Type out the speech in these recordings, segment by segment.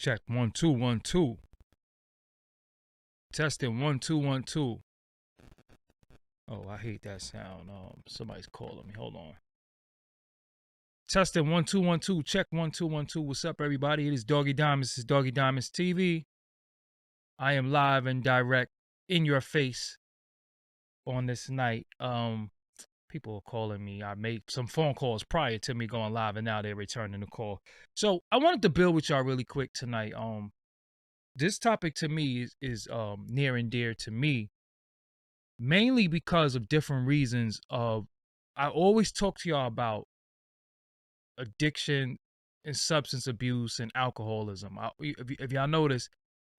Check 1 2 1 2. Testing 1 2 1 2. Oh, I hate that sound. Somebody's calling me. Hold on. Testing 1 2 1 2. Check 1 2 1 2. What's up, everybody? It is Doggie Diamonds. This is Doggie Diamonds TV. I am live and direct in your face on this night. People are calling me. I made some phone calls prior to me going live, and now they're returning the call. So I wanted to build with y'all really quick tonight. This topic to me is near and dear to me, mainly because of different reasons. I always talk to y'all about addiction and substance abuse and alcoholism. If y'all notice,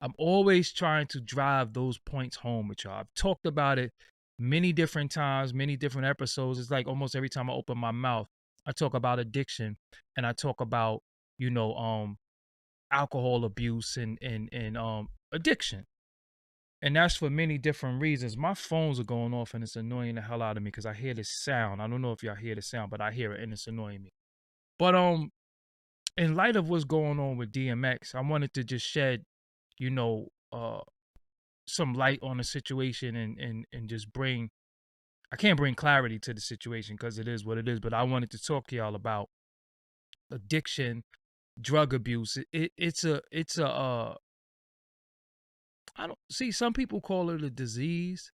I'm always trying to drive those points home with y'all. I've talked about it many different times, many different episodes. It's like almost every time I open my mouth, I talk about addiction and I talk about, alcohol abuse and addiction. And that's for many different reasons. My phones are going off and it's annoying the hell out of me because I hear this sound. I don't know if y'all hear the sound, but I hear it and it's annoying me. But in light of what's going on with DMX, I wanted to just shed, some light on the situation and just I can't bring clarity to the situation because it is what it is, but I wanted to talk to y'all about addiction, drug abuse. It's a I don't see, some people call it a disease.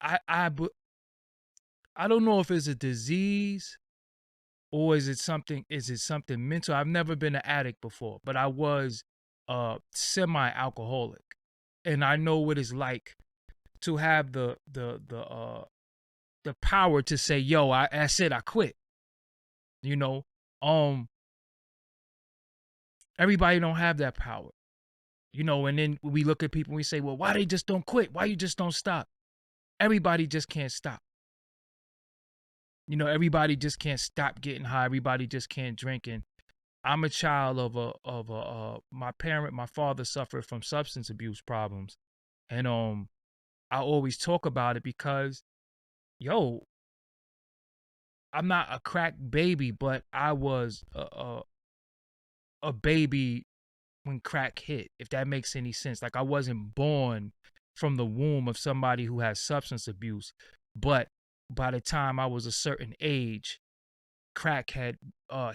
I don't know if it's a disease or is it something mental. I've never been an addict before, but I was semi-alcoholic, and I know what it's like to have the power to say, yo, I said I quit. Everybody don't have that power. And then we look at people and we say, well, why they just don't quit? Why you just don't stop? Everybody just can't stop. Everybody just can't stop getting high. Everybody just can't drink. And I'm a child of my father suffered from substance abuse problems. And I always talk about it because, I'm not a crack baby, but I was a baby when crack hit, if that makes any sense. Like, I wasn't born from the womb of somebody who has substance abuse, but by the time I was a certain age, crack had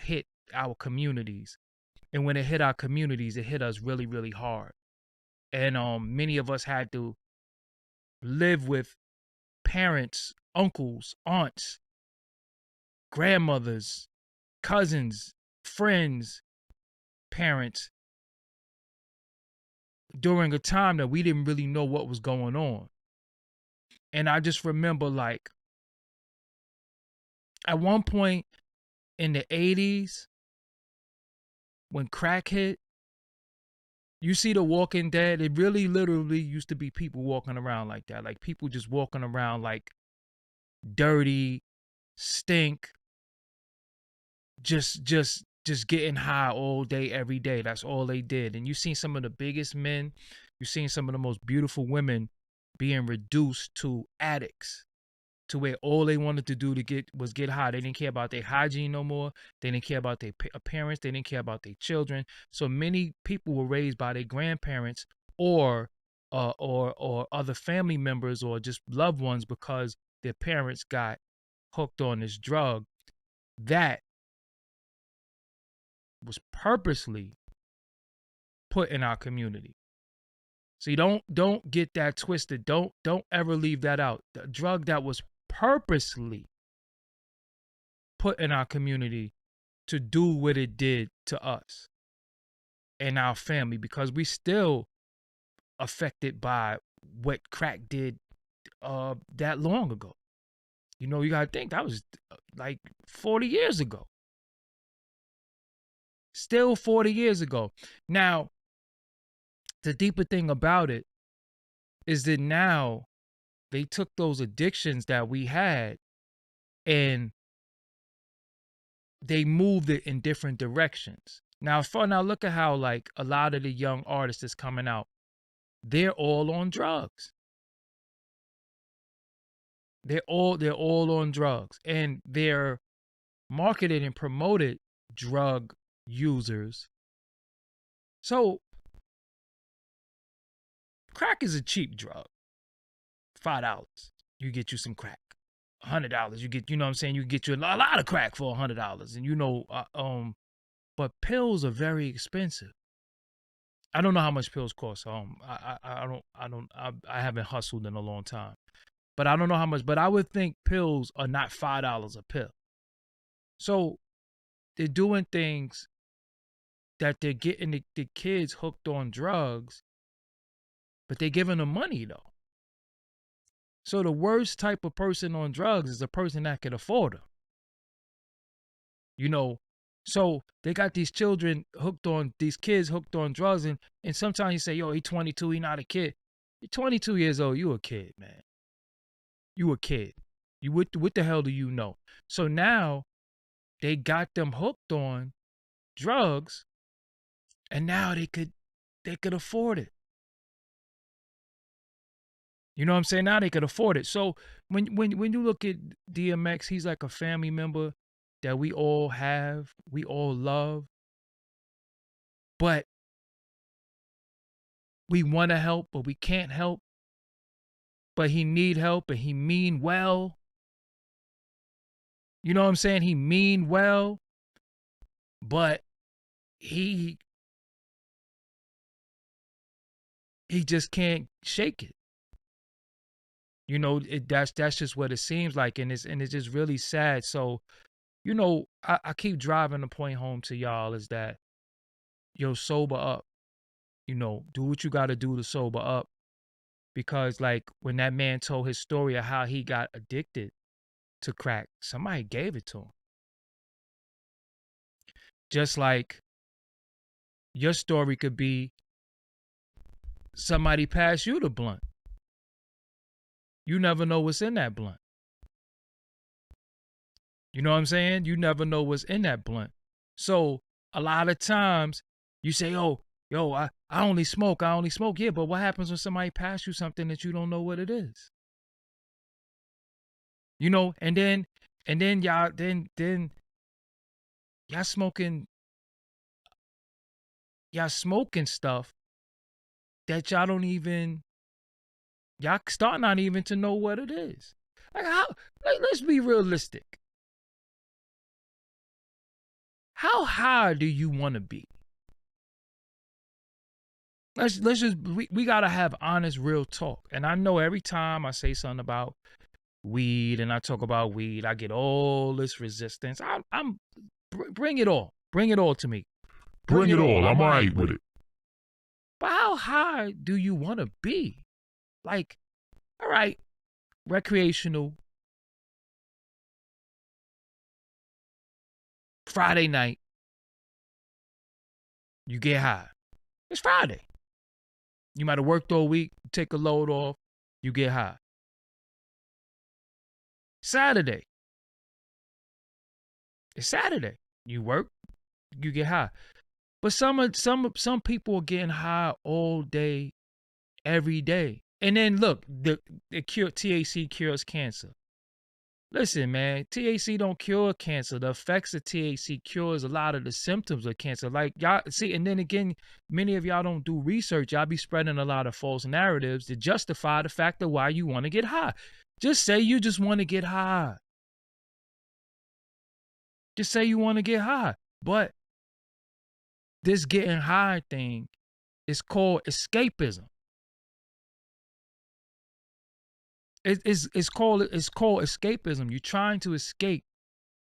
hit our communities. And when it hit our communities, it hit us really, really hard. And many of us had to live with parents, uncles, aunts, grandmothers, cousins, friends, parents, during a time that we didn't really know what was going on. And I just remember, like, at one point in the 80s, when crack hit, you see The Walking Dead, it really literally used to be people walking around like that. Like, people just walking around like dirty, stink, just getting high all day, every day. That's all they did. And you seen some of the biggest men, you seen some of the most beautiful women being reduced to addicts, to where all they wanted to do was get high. They didn't care about their hygiene no more. They didn't care about their appearance. They didn't care about their children. So many people were raised by their grandparents or other family members or just loved ones because their parents got hooked on this drug that was purposely put in our community. See, don't get that twisted. Don't ever leave that out. The drug that was purposely put in our community to do what it did to us and our family, because we still affected by what crack did that long ago. You gotta think that was like 40 years ago. Still 40 years ago. Now, the deeper thing about it is that now they took those addictions that we had and they moved it in different directions. Now look at how, like, a lot of the young artists that's coming out, they're all on drugs. They're all on drugs, and they're marketed and promoted drug users So crack is a cheap drug. $5, you get you some crack. $100, you get, you know what I'm saying, you get you a lot of crack for $100, and but pills are very expensive. I don't know how much pills cost. I haven't hustled in a long time, but I don't know how much. But I would think pills are not $5 a pill. So they're doing things that they're getting the kids hooked on drugs, but they're giving them money though. So the worst type of person on drugs is a person that can afford them. You know, so they got these kids hooked on drugs, and sometimes you say, yo, he 22, he not a kid. You're 22 years old, you a kid, man. You a kid. You what the hell do you know? So now they got them hooked on drugs, and now they could afford it. You know what I'm saying? Now they could afford it. So when you look at DMX, he's like a family member that we all have, we all love, but we want to help, but we can't help. But he need help, and he mean well. You know what I'm saying? He mean well, but he just can't shake it. You know, that's just what it seems like, and it's just really sad. So, you know, I keep driving the point home to y'all is that, yo, sober up. You know, do what you got to do to sober up, because like when that man told his story of how he got addicted to crack, somebody gave it to him. Just like your story could be somebody passed you the blunt. You never know what's in that blunt. You know what I'm saying? You never know what's in that blunt. So a lot of times you say, oh, yo, I only smoke. Yeah, but what happens when somebody passes you something that you don't know what it is? You know, and then y'all smoking stuff that y'all start not even to know what it is. Like let's be realistic. How high do you want to be? Let's just we gotta have honest, real talk. And I know every time I say something about weed and I talk about weed, I get all this resistance. I'm bring it all to me. Bring it all. I'm all right with it. But how high do you want to be? Like, all right, recreational, Friday night, you get high. It's Friday. You might have worked all week, take a load off, you get high. Saturday. It's Saturday. You work, you get high. But some people are getting high all day, every day. And then look, the THC cures cancer. Listen, man, THC don't cure cancer. The effects of THC cures a lot of the symptoms of cancer. Like y'all see, and then again, many of y'all don't do research. Y'all be spreading a lot of false narratives to justify the fact of why you want to get high. Just say you just want to get high. Just say you want to get high. But this getting high thing is called escapism. It's called escapism. You're trying to escape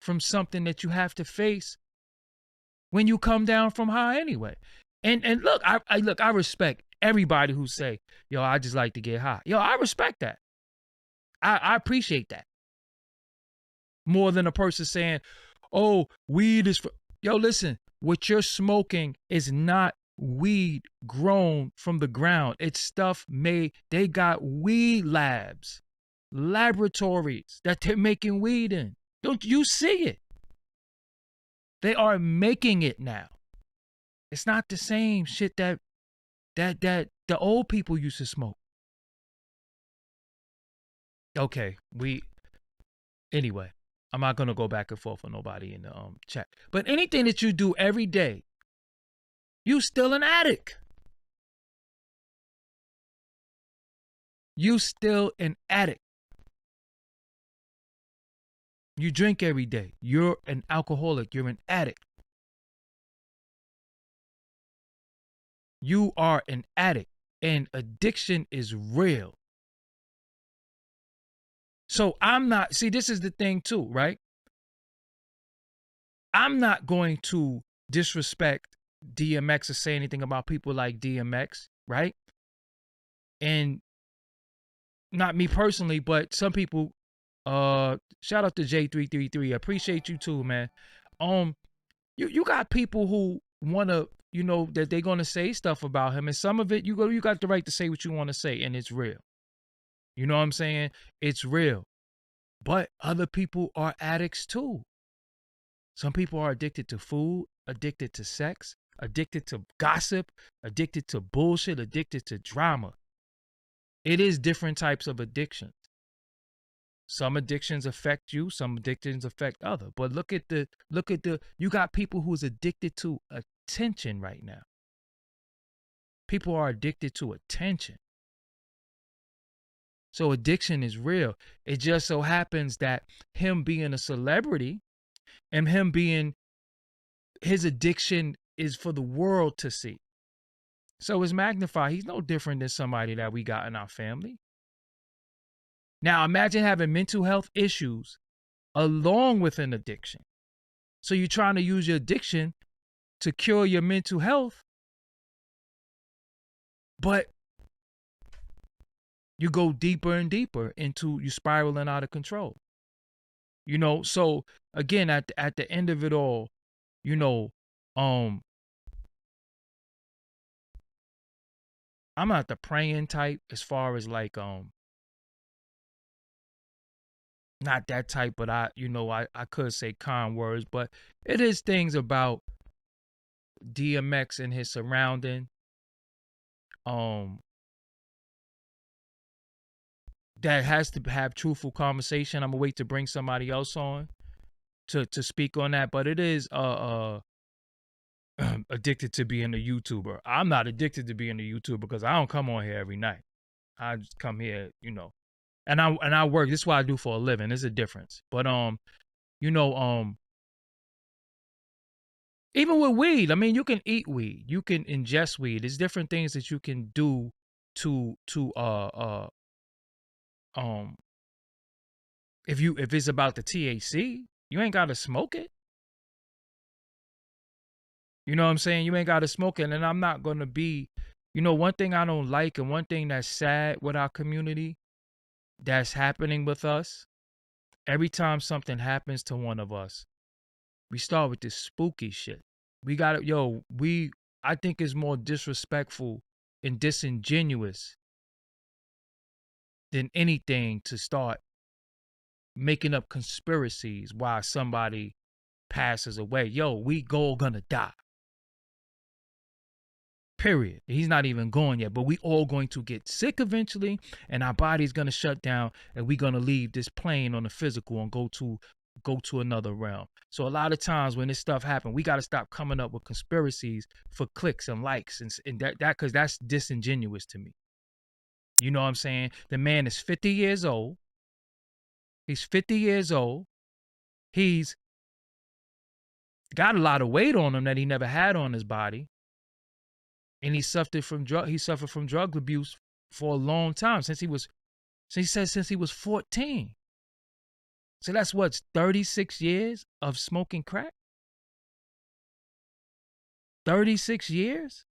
from something that you have to face when you come down from high anyway. And look, I respect everybody who say, yo, I just like to get high. Yo, I respect that. I appreciate that. More than a person saying, oh, weed is for... Yo, listen, what you're smoking is not weed grown from the ground. It's stuff made, they got weed laboratories that they're making weed in. Don't you see it? They are making it now. It's not the same shit that the old people used to smoke. Okay, anyway, I'm not gonna go back and forth with nobody in the chat. But anything that you do every day You still an addict. You still an addict. You drink every day. You're an alcoholic. You're an addict. You are an addict. And addiction is real. So I'm not, see, this is the thing too, right? I'm not going to disrespect DMX or say anything about people like DMX, right? And not me personally, but some people, shout out to J333. I appreciate you too, man. You got people who wanna, that they're gonna say stuff about him, and some of it you got the right to say what you want to say, and it's real. You know what I'm saying? It's real. But other people are addicts too. Some people are addicted to food, addicted to sex, addicted to gossip, addicted to bullshit, addicted to drama. It is different types of addictions. Some addictions affect you, some addictions affect other. But look at the you got people who's addicted to attention right now. People are addicted to attention. So addiction is real. It just so happens that him being a celebrity and him being, his addiction is for the world to see. So it's magnified. He's no different than somebody that we got in our family. Now imagine having mental health issues along with an addiction. So you're trying to use your addiction to cure your mental health, but you go deeper and deeper into you spiraling out of control. So again, at the end of it all, I'm not the praying type as far as like not that type, but I could say kind words, but it is things about DMX and his surrounding that has to have truthful conversation. I'm gonna wait to bring somebody else on to speak on that, but it is addicted to being a YouTuber. I'm not addicted to being a YouTuber because I don't come on here every night. I just come here, and I work. This is what I do for a living. There's a difference. But even with weed, I mean, you can eat weed, you can ingest weed. There's different things that you can do to if it's about the THC, you ain't gotta smoke it. You know what I'm saying? You ain't gotta smoke it. And I'm not gonna be, one thing I don't like and one thing that's sad with our community that's happening with us, every time something happens to one of us, we start with this spooky shit. We got it, I think it's more disrespectful and disingenuous than anything to start making up conspiracies why somebody passes away. We all gonna die. Period. He's not even gone yet, but we all going to get sick eventually, and our body's gonna shut down, and we're gonna leave this plane on the physical and go to another realm. So a lot of times when this stuff happens, we got to stop coming up with conspiracies for clicks and likes and that because that's disingenuous to me. You know what I'm saying? The man is 50 years old. He's 50 years old. He's got a lot of weight on him that he never had on his body. And he suffered from drug abuse for a long time since he was 14. So that's 36 years of smoking crack? 36 years?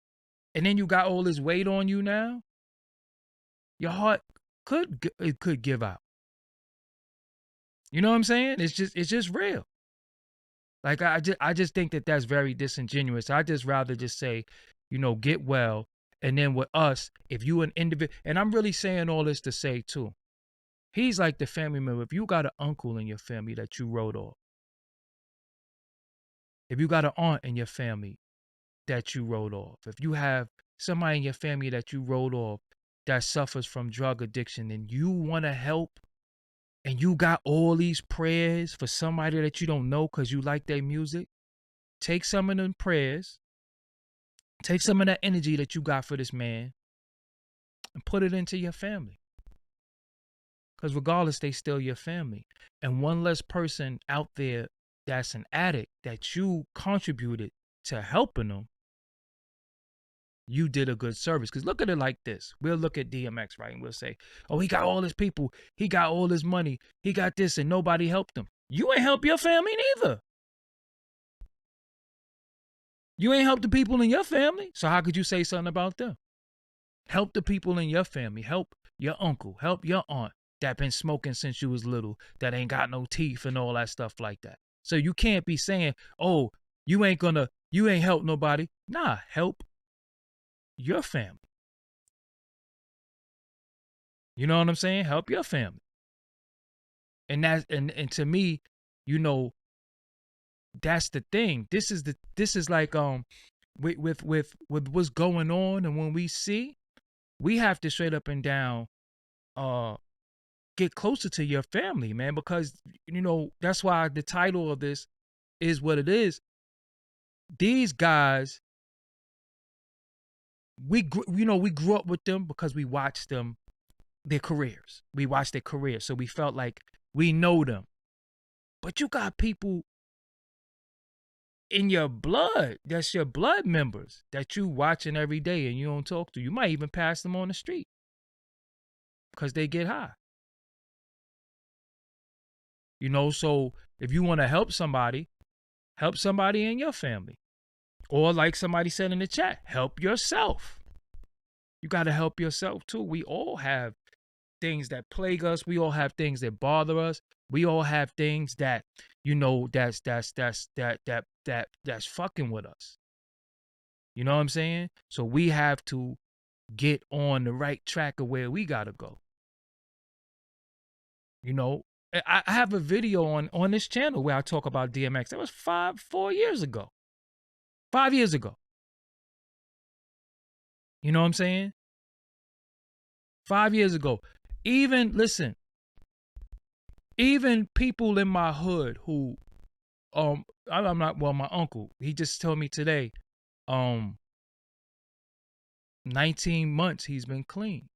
And then you got all this weight on you now? Your heart could give out. You know what I'm saying? It's just real. Like I just think that that's very disingenuous. I just rather just say, get well. And then with us, if you an individual, and I'm really saying all this to say too, he's like the family member. If you got an uncle in your family that you wrote off, if you got an aunt in your family that you wrote off, if you have somebody in your family that you wrote off that suffers from drug addiction and you want to help, and you got all these prayers for somebody that you don't know because you like their music, take some of them prayers Take some of that energy that you got for this man and put it into your family. Because regardless, they still your family. And one less person out there that's an addict that you contributed to helping them, you did a good service. Because look at it like this. We'll look at DMX, right? And we'll say, oh, he got all his people. He got all his money. He got this and nobody helped him. You ain't help your family neither. You ain't help the people in your family. So how could you say something about them? Help the people in your family. Help your uncle. Help your aunt that been smoking since you was little, that ain't got no teeth and all that stuff like that. So you can't be saying, oh, you ain't help nobody. Nah, help your family. You know what I'm saying? Help your family. And that's and to me, you know, that's the thing. This is like with what's going on, and when we see, we have to straight up and down get closer to your family, man, because you know, that's why the title of this is what it is. These guys, we grew up with them because we watched them, their careers. We watched their careers, so we felt like we know them. But you got people in your blood, that's your blood members that you watching every day and you don't talk to. You might even pass them on the street because they get high. You know, so if you want to help somebody in your family. Or like somebody said in the chat, help yourself. You got to help yourself too. We all have things that plague us. We all have things that bother us. We all have things that, you know, that's fucking with us. You know what I'm saying? So we have to get on the right track of where we gotta go. You know, I have a video on this channel where I talk about DMX. That was 4 years ago. 5 years ago. You know what I'm saying? 5 years ago. Even people in my hood who, I'm not, well, my uncle, he just told me today, 19 months he's been clean.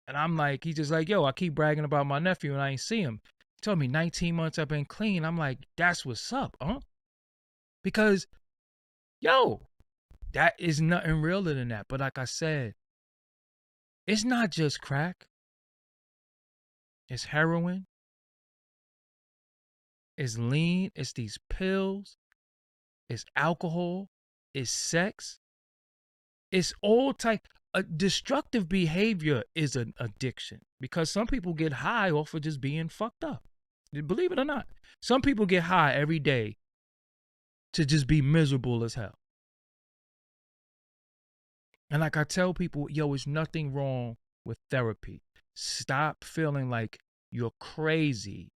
And I'm like, he's just like, yo, I keep bragging about my nephew and I ain't see him. He told me 19 months I've been clean. I'm like, that's what's up, huh? Because, yo, that is nothing realer than that. But like I said, it's not just crack. It's heroin. It's lean. It's these pills. It's alcohol. It's sex. It's all type. Destructive behavior is an addiction because some people get high off of just being fucked up. Believe it or not. Some people get high every day to just be miserable as hell. And like I tell people, yo, there's nothing wrong with therapy. Stop feeling like you're crazy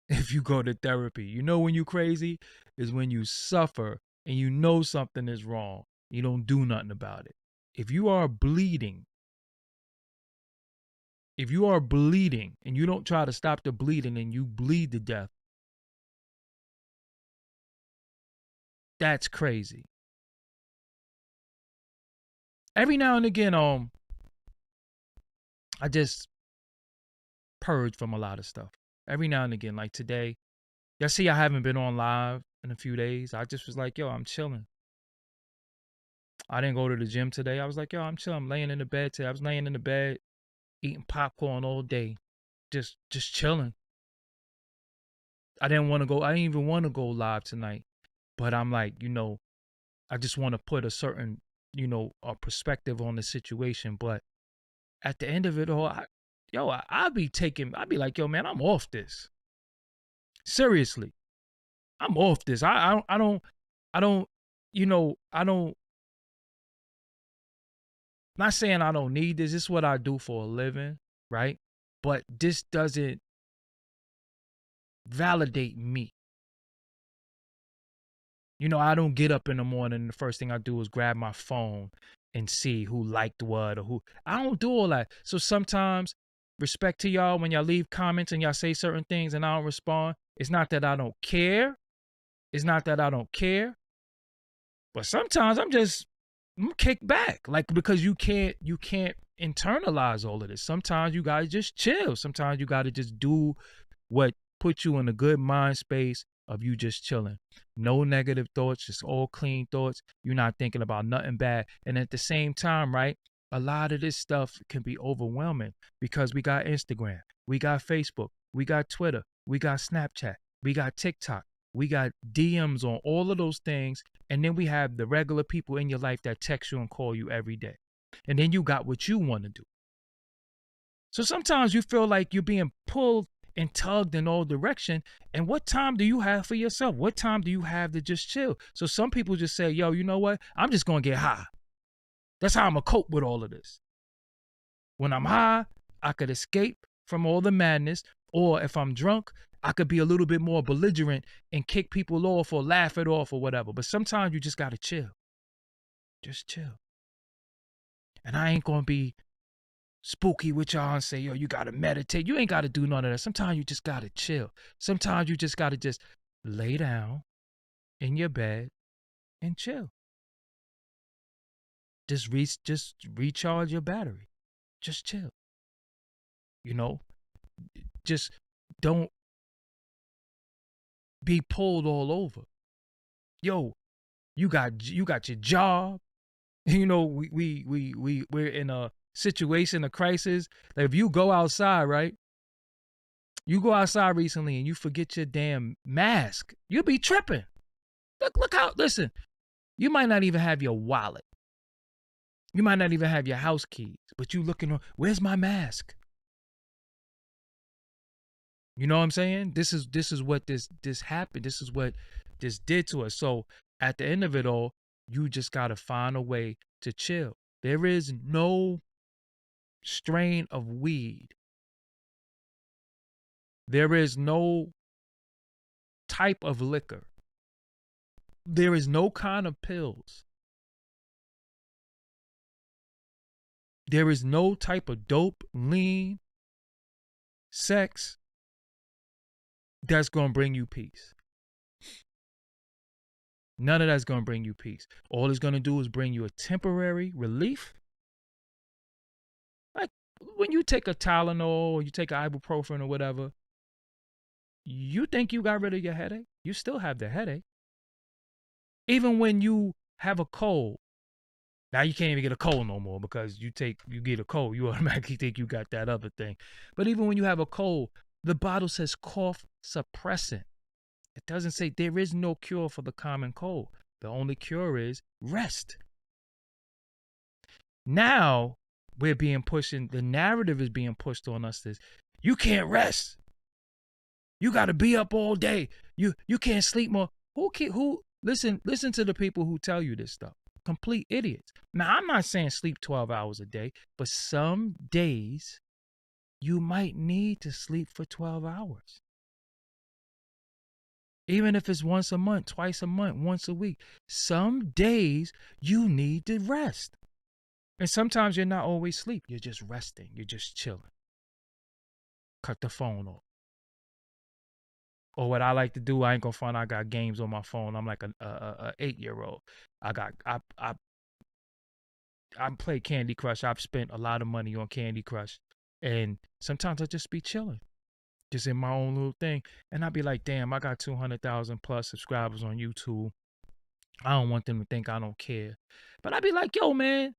if you go to therapy. You know when you're crazy is when you suffer and you know something is wrong. You don't do nothing about it. If you are bleeding and you don't try to stop the bleeding and you bleed to death, that's crazy. Every now and again, I just purge from a lot of stuff. Every now and again, like today, y'all see I haven't been on live in a few days. I just was like, yo, I'm chilling. I didn't go to the gym today. I was like, yo, I'm chilling. I'm laying in the bed today. I was laying in the bed, eating popcorn all day, just chilling. I didn't even want to go live tonight. But I'm like, you know, I just want to put a certain, you know, a perspective on the situation. But at the end of it all, I'd be like, yo, man, I'm off this. Seriously. I'm off this. I don't, not saying I don't need this. This is what I do for a living, right? But this doesn't validate me. You know, I don't get up in the morning and the first thing I do is grab my phone and see who liked what or who. I don't do all that. So sometimes, respect to y'all, when y'all leave comments and y'all say certain things and I don't respond, it's not that I don't care. But sometimes I'm kicked back, like, because you can't internalize all of this. Sometimes you gotta just chill. Sometimes you gotta just do what puts you in a good mind space of you just chilling. No negative thoughts, just all clean thoughts. You're not thinking about nothing bad. And at the same time, right, a lot of this stuff can be overwhelming because we got Instagram, we got Facebook, we got Twitter, we got Snapchat, we got TikTok, we got DMs on all of those things. And then we have the regular people in your life that text you and call you every day. And then you got what you want to do. So sometimes you feel like you're being pulled and tugged in all direction. And what time do you have for yourself? What time do you have to just chill? So some people just say, yo, you know what? I'm just going to get high. That's how I'm going to cope with all of this. When I'm high, I could escape from all the madness. Or if I'm drunk, I could be a little bit more belligerent and kick people off or laugh it off or whatever. But sometimes you just got to chill. Just chill. And I ain't going to be spooky with y'all and say, yo, you got to meditate. You ain't got to do none of that. Sometimes you just got to chill. Sometimes you just got to just lay down in your bed and chill. Just recharge your battery. Just chill. You know, just don't be pulled all over. Yo, you got your job. You know, we're in a situation, a crisis. Like if you go outside, right? You go outside recently and you forget your damn mask, you'll be tripping. Look how, listen, you might not even have your wallet. You might not even have your house keys, but you looking on, where's my mask? You know what I'm saying? This is what this happened. This is what this did to us. So at the end of it all, you just gotta find a way to chill. There is no strain of weed. There is no type of liquor. There is no kind of pills. There is no type of dope, lean, sex that's going to bring you peace. None of that's going to bring you peace. All it's going to do is bring you a temporary relief. Like when you take a Tylenol or you take an ibuprofen or whatever, you think you got rid of your headache? You still have the headache. Even when you have a cold, now you can't even get a cold no more because you get a cold, you automatically think you got that other thing. But even when you have a cold, the bottle says cough suppressant. It doesn't say there is no cure for the common cold. The only cure is rest. Now the narrative is being pushed on us is you can't rest. You got to be up all day. You can't sleep more. Listen to the people who tell you this stuff. Complete idiots. Now, I'm not saying sleep 12 hours a day, but some days you might need to sleep for 12 hours. Even if it's once a month, twice a month, once a week. Some days you need to rest. And sometimes you're not always asleep. You're just resting. You're just chilling. Cut the phone off. Or what I like to do, I ain't gonna front, I got games on my phone. I'm like a 8-year-old. I play Candy Crush. I've spent a lot of money on Candy Crush. And sometimes I just be chilling. Just in my own little thing. And I'd be like, damn, I got 200,000 plus subscribers on YouTube. I don't want them to think I don't care. But I'd be like, yo, man,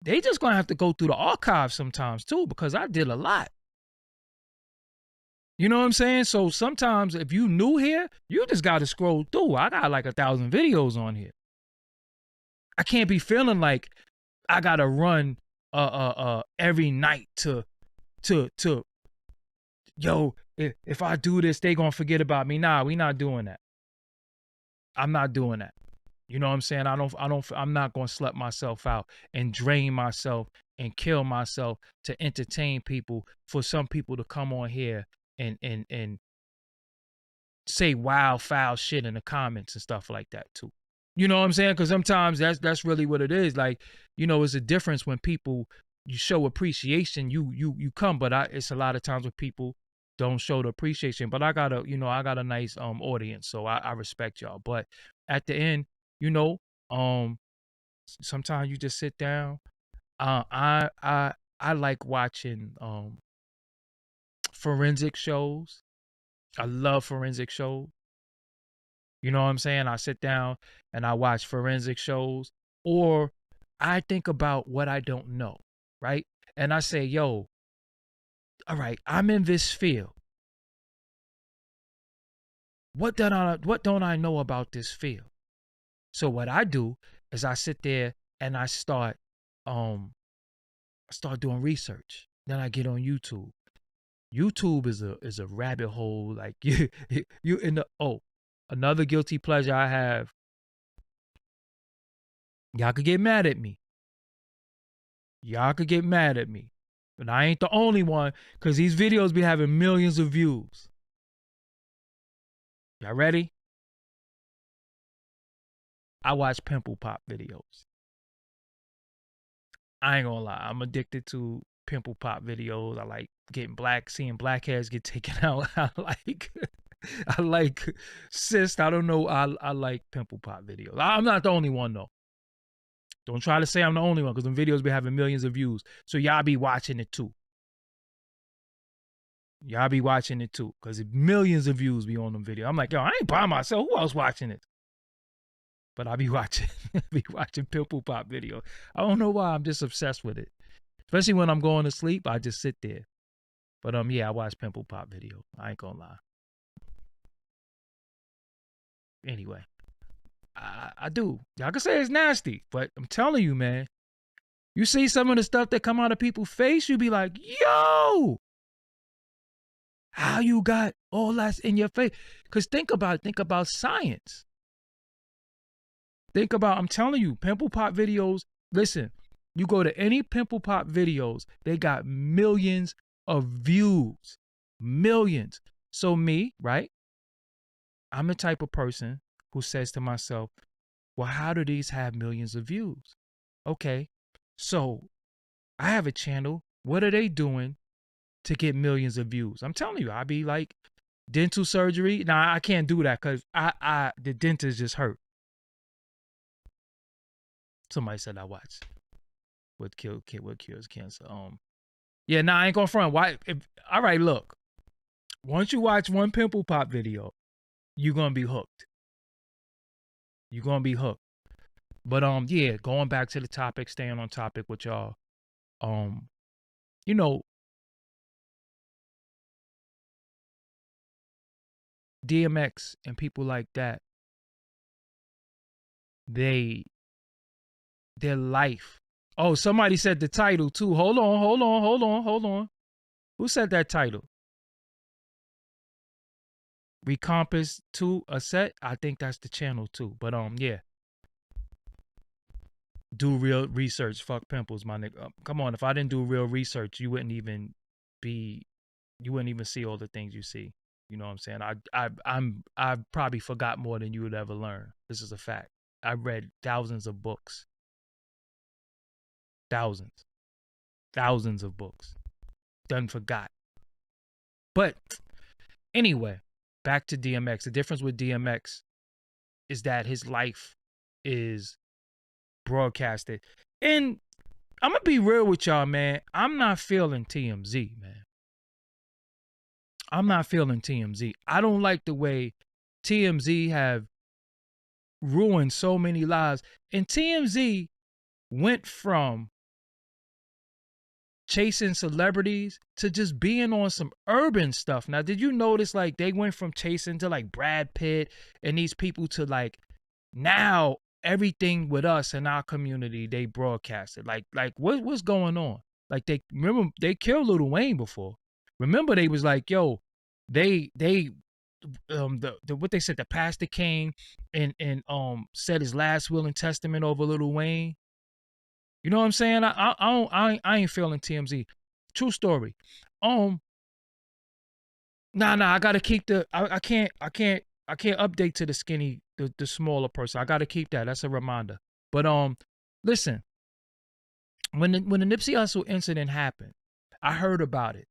they just gonna have to go through the archives sometimes too, because I did a lot. You know what I'm saying? So sometimes if you new here, you just got to scroll through. I got like 1,000 videos on here. I can't be feeling like I got to run every night to yo, if I do this, they going to forget about me. Nah, we not doing that. I'm not doing that. You know what I'm saying? I'm not going to slut myself out and drain myself and kill myself to entertain people, for some people to come on here and say wild, foul shit in the comments and stuff like that too. You know what I'm saying? Because sometimes that's really what it is. Like, you know, it's a difference when people, you show appreciation, you come, but it's a lot of times when people don't show the appreciation. But I got a nice audience, so I respect y'all. But at the end, You know, sometimes you just sit down. I like watching forensic shows. I love forensic shows. You know what I'm saying? I sit down and I watch forensic shows, or I think about what I don't know, right? And I say, yo, all right, I'm in this field. What don't I know about this field? So what I do is I sit there and I start doing research. Then I get on YouTube. YouTube is a rabbit hole. Like you in the another guilty pleasure I have. Y'all could get mad at me. Y'all could get mad at me. But I ain't the only one, because these videos be having millions of views. Y'all ready? I watch pimple pop videos. I ain't gonna lie. I'm addicted to pimple pop videos. I like seeing black hairs get taken out. I like cyst. I don't know. I like pimple pop videos. I'm not the only one though. Don't try to say I'm the only one, because them videos be having millions of views. So y'all be watching it too. Y'all be watching it too, because millions of views be on them videos. I'm like, yo, I ain't by myself. Who else watching it? But I be watching pimple pop videos. I don't know why. I'm just obsessed with it. Especially when I'm going to sleep, I just sit there. But yeah, I watch pimple pop videos. I ain't gonna lie. Anyway, I do. Y'all can say it's nasty, but I'm telling you, man. You see some of the stuff that come out of people's face, you be like, yo, how you got all that in your face? Because think about science. I'm telling you, pimple pop videos, listen, you go to any pimple pop videos, they got millions of views. Millions. So me, right? I'm the type of person who says to myself, well, how do these have millions of views? Okay, so I have a channel. What are they doing to get millions of views? I'm telling you, I be like dental surgery. Now I can't do that because the dentist just hurt. Somebody said I watched what cures cancer. Yeah, nah, I ain't gonna front. Why? All right, look. Once you watch one pimple pop video, you're gonna be hooked. You're gonna be hooked. But yeah, going back to the topic, staying on topic with y'all. You know, DMX and people like that, their life. Oh, somebody said the title too. Hold on. Who said that title? Recompass to a set. I think that's the channel too. But yeah. Do real research. Fuck pimples, my nigga. Come on, if I didn't do real research, you wouldn't even see all the things you see. You know what I'm saying? I probably forgot more than you would ever learn. This is a fact. I read thousands of books. Thousands of books. Done forgot. But anyway, back to DMX. The difference with DMX is that his life is broadcasted. And I'm gonna be real with y'all, man. I'm not feeling TMZ, man. I'm not feeling TMZ. I don't like the way TMZ have ruined so many lives. And TMZ went from chasing celebrities to just being on some urban stuff. Now, did you notice like they went from chasing to like Brad Pitt and these people to like now everything with us in our community they broadcasted. Like what's going on? Like they killed Lil Wayne before. Remember they was like, yo, they what they said, the pastor came and said his last will and testament over Lil Wayne. You know what I'm saying? I ain't feeling TMZ. True story. Nah, I gotta keep I can't update to the skinny, the smaller person. I gotta keep that. That's a reminder. But listen, when the Nipsey Hussle incident happened, I heard about it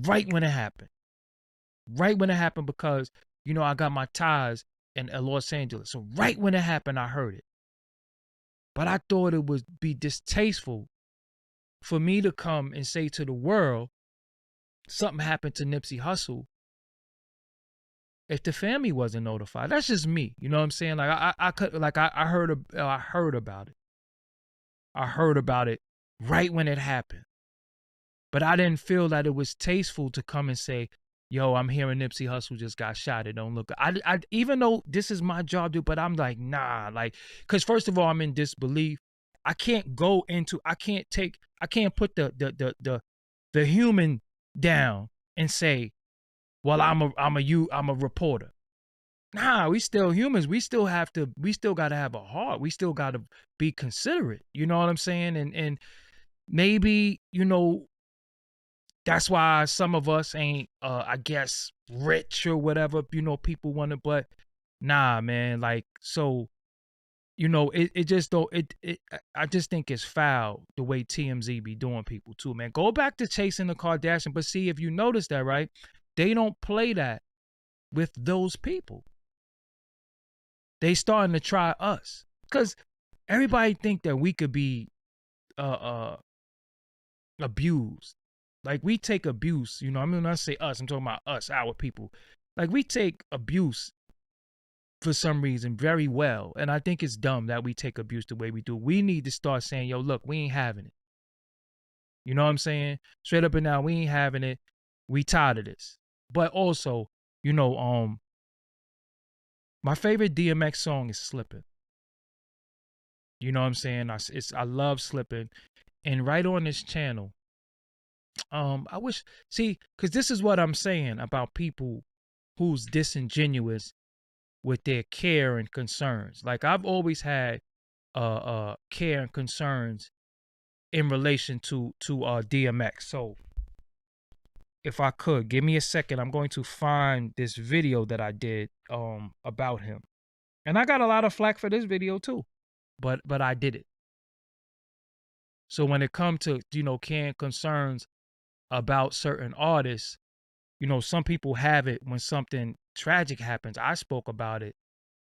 right when it happened. Right when it happened, because you know I got my ties in Los Angeles. So right when it happened, I heard it. But I thought it would be distasteful for me to come and say to the world, something happened to Nipsey Hussle, if the family wasn't notified. That's just me. You know what I'm saying? Like I heard about it. I heard about it right when it happened. But I didn't feel that it was tasteful to come and say, yo, I'm hearing Nipsey Hussle just got shot. It don't look good. I even though this is my job, dude, but I'm like, nah, like, because first of all, I'm in disbelief. I can't put the human down and say, well, I'm a reporter. Nah, we still humans. We still gotta have a heart. We still gotta be considerate. You know what I'm saying? And maybe, that's why some of us ain't I guess rich or whatever, people want to, but nah, man, like, so, it just don't, I just think it's foul the way TMZ be doing people too, man. Go back to Chasing the Kardashian, but see, if you notice that, right, they don't play that with those people. They starting to try us, because everybody think that we could be abused. Like, we take abuse, I mean, when I say us, I'm talking about us, our people. Like, we take abuse for some reason very well. And I think it's dumb that we take abuse the way we do. We need to start saying, yo, look, we ain't having it. You know what I'm saying? Straight up and down, we ain't having it. We tired of this. But also, my favorite DMX song is Slippin'. You know what I'm saying? I love Slippin'. And right on this channel, I wish, see, because this is what I'm saying about people who's disingenuous with their care and concerns. Like, I've always had care and concerns in relation to DMX. So if I could, give me a second, I'm going to find this video that I did about him. And I got a lot of flack for this video too, but I did it. So when it comes to, care and concerns about certain artists, some people have it when something tragic happens. I spoke about it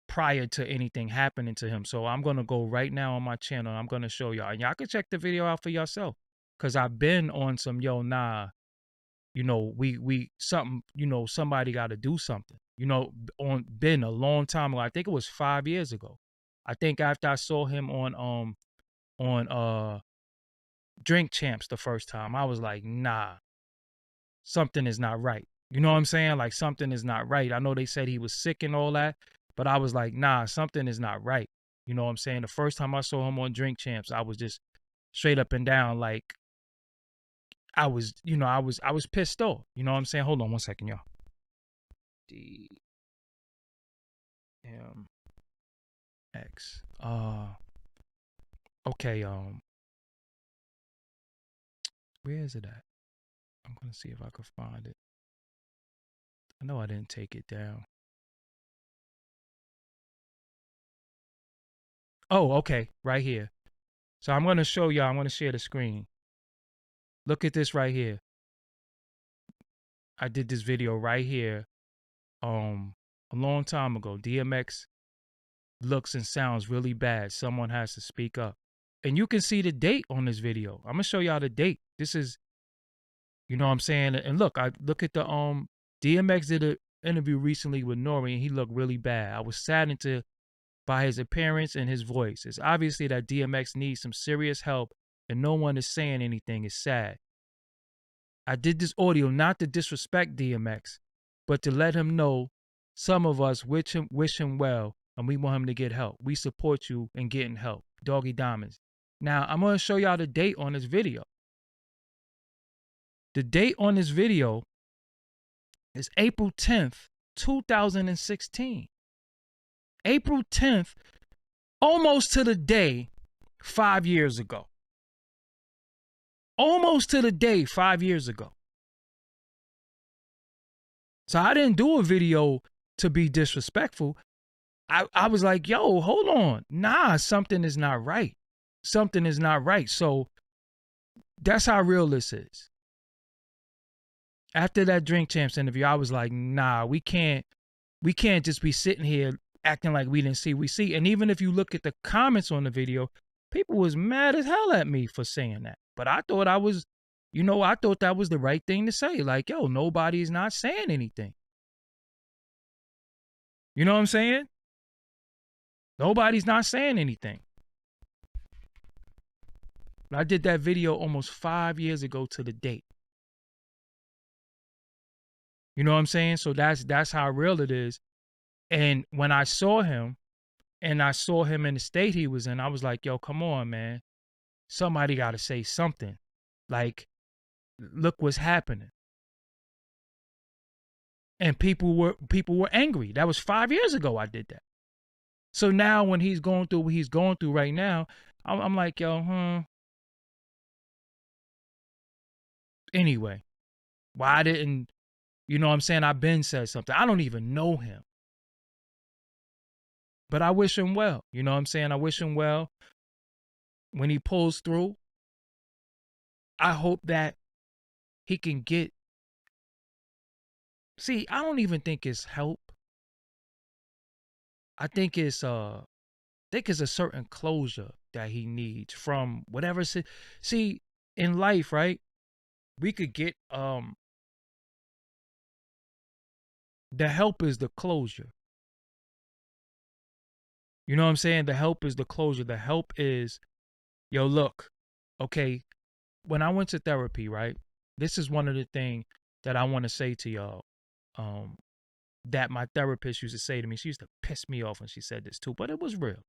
prior to anything happening to him. So I'm going to go right now on my channel. I'm going to show y'all. And y'all can check the video out for yourself. Because I've been on some, somebody got to do something. Been a long time ago. I think it was 5 years ago. I think after I saw him on Drink Champs the first time, I was like, nah, something is not right. You know what I'm saying? Like, something is not right. I know they said he was sick and all that, but I was like, nah, something is not right. You know what I'm saying? The first time I saw him on Drink Champs, I was just straight up and down, like, I was pissed off. You know what I'm saying? Hold on one second, y'all. DMX. Okay, where is it at? I'm gonna see if I can find it. I know I didn't take it down. Oh, okay, right here. So I'm gonna show y'all. I'm gonna share the screen. Look at this right here. I did this video right here, a long time ago. DMX looks and sounds really bad. Someone has to speak up. And you can see the date on this video. I'm gonna show y'all the date. This is, you know what I'm saying? And look, I look at the DMX did an interview recently with Nori, and he looked really bad. I was saddened by his appearance and his voice. It's obviously that DMX needs some serious help, and no one is saying anything. It's sad. I did this audio not to disrespect DMX, but to let him know some of us wish him well, and we want him to get help. We support you in getting help. Doggie Diamonds. Now, I'm going to show y'all the date on this video. The date on this video is April 10th, 2016. April 10th, almost to the day, 5 years ago. Almost to the day 5 years ago. So I didn't do a video to be disrespectful. I was like, yo, hold on. Nah, something is not right. Something is not right. So that's how real this is. After that Drink Champs interview, I was like, nah, we can't just be sitting here acting like we didn't see. We see. And even if you look at the comments on the video, people was mad as hell at me for saying that. But I thought I was, I thought that was the right thing to say. Like, yo, nobody's not saying anything. You know what I'm saying? Nobody's not saying anything. I did that video almost 5 years ago to the date. You know what I'm saying? So that's how real it is. And when I saw him in the state he was in, I was like, yo, come on, man. Somebody got to say something. Like, look what's happening. And people were angry. That was 5 years ago I did that. So now when he's going through what he's going through right now, I'm like, yo, Anyway, why didn't, you know what I'm saying? I've been said something. I don't even know him. But I wish him well. You know what I'm saying? I wish him well when he pulls through. I hope that he can get. See, I don't even think it's help. I think it's a certain closure that he needs from whatever. See, in life, right? We could get the help is the closure. You know what I'm saying? The help is the closure. The help is, yo, look, okay, when I went to therapy, right? This is one of the things that I want to say to y'all. That my therapist used to say to me. She used to piss me off when she said this too, but it was real.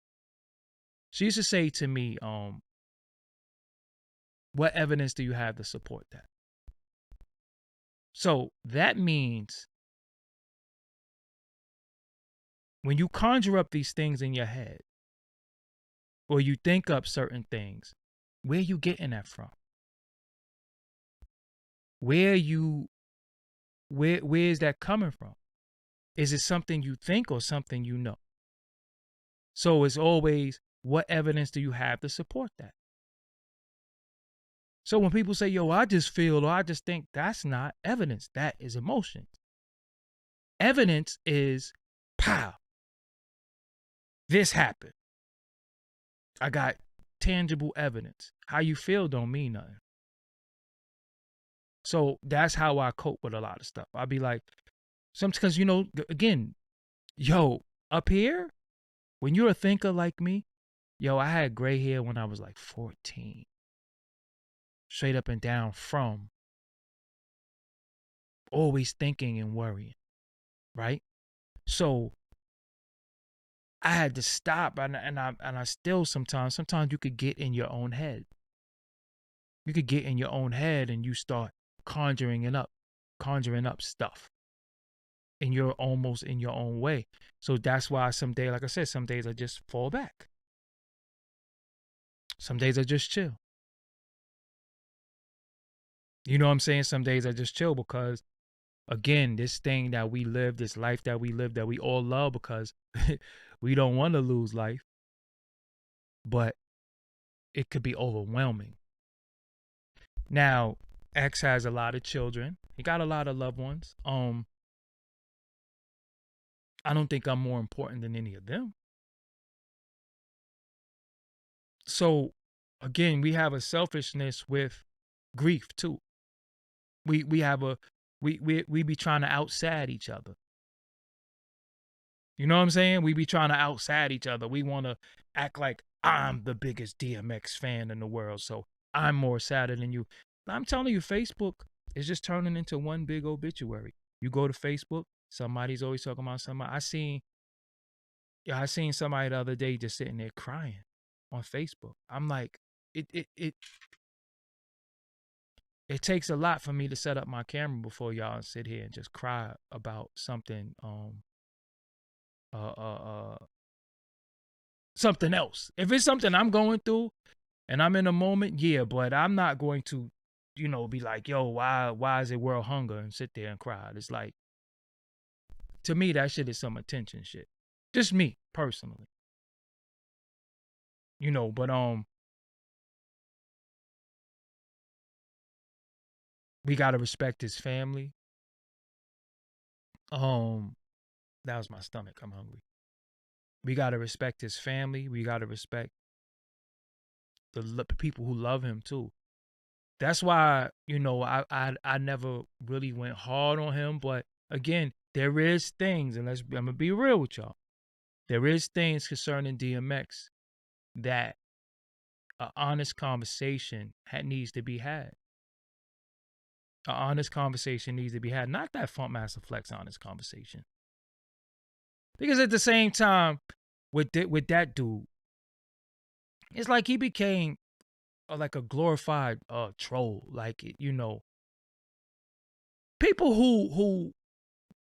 She used to say to me, what evidence do you have to support that? So that means when you conjure up these things in your head, or you think up certain things, where you getting that from? Where is that coming from? Is it something you think or something you know? So it's always, what evidence do you have to support that? So when people say, yo, I just feel or I just think, that's not evidence. That is emotion. Evidence is, pow, this happened. I got tangible evidence. How you feel don't mean nothing. So that's how I cope with a lot of stuff. I'll be like, sometimes, again, yo, up here, when you're a thinker like me, yo, I had gray hair when I was like 14. Straight up and down from always thinking and worrying, right? So I had to stop, and I still sometimes you could get in your own head. You could get in your own head and you start conjuring up stuff. And you're almost in your own way. So that's why some days, like I said, some days I just fall back. Some days I just chill. You know what I'm saying? Some days I just chill because, again, this thing that we live, this life that we live, that we all love, because we don't want to lose life, but it could be overwhelming. Now, X has a lot of children. He got a lot of loved ones. I don't think I'm more important than any of them. So, again, we have a selfishness with grief too. We be trying to outside each other. You know what I'm saying? We be trying to outside each other. We want to act like I'm the biggest DMX fan in the world, so I'm more sadder than you. I'm telling you, Facebook is just turning into one big obituary. You go to Facebook, somebody's always talking about somebody. I seen somebody the other day just sitting there crying on Facebook. I'm like, it takes a lot for me to set up my camera before y'all and sit here and just cry about something something else. If it's something I'm going through and I'm in a moment, yeah, but I'm not going to, be like, yo, why is it world hunger, and sit there and cry. It's like, to me, that shit is some attention shit. Just me personally. But we gotta respect his family. That was my stomach. I'm hungry. We got to respect his family. We got to respect the people who love him too. That's why, I never really went hard on him. But again, there is things, and I'm gonna be real with y'all. There is things concerning DMX that an honest conversation needs to be had. An honest conversation needs to be had. Not that Funk Master Flex honest conversation. Because at the same time, with that dude, it's like he became like a glorified troll. Like, people who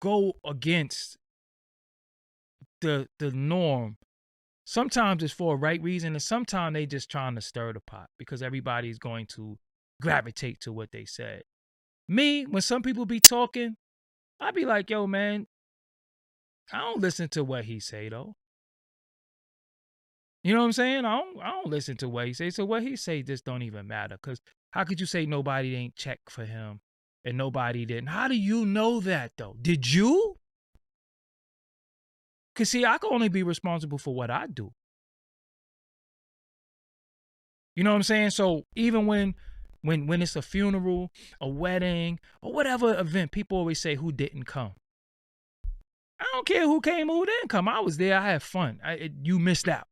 go against the norm. Sometimes it's for a right reason, and sometimes they just trying to stir the pot because everybody's going to gravitate to what they said. Me, when some people be talking, I be like, yo, man, I don't listen to what he say though. You know what I'm saying? I don't listen to what he say. So what he say just don't even matter. Cause how could you say nobody ain't check for him and nobody didn't? How do you know that though? Did you? Cause see, I can only be responsible for what I do. You know what I'm saying? So even when it's a funeral, a wedding, or whatever event, people always say who didn't come. I don't care who came or who didn't come. I was there. I had fun. You missed out.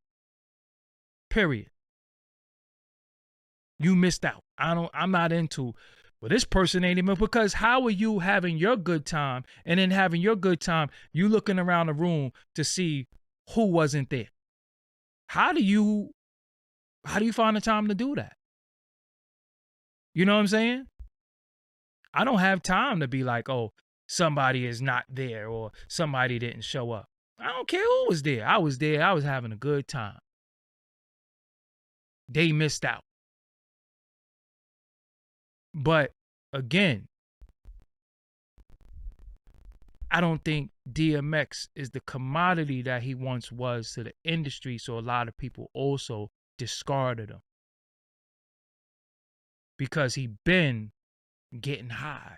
Period. You missed out. I'm not into, well, this person ain't even, because how are you having your good time and then having your good time, you looking around the room to see who wasn't there? How do you find the time to do that? You know what I'm saying? I don't have time to be like, oh, somebody is not there or somebody didn't show up. I don't care who was there. I was there. I was having a good time. They missed out. But again, I don't think DMX is the commodity that he once was to the industry. So a lot of people also discarded him because he been getting high.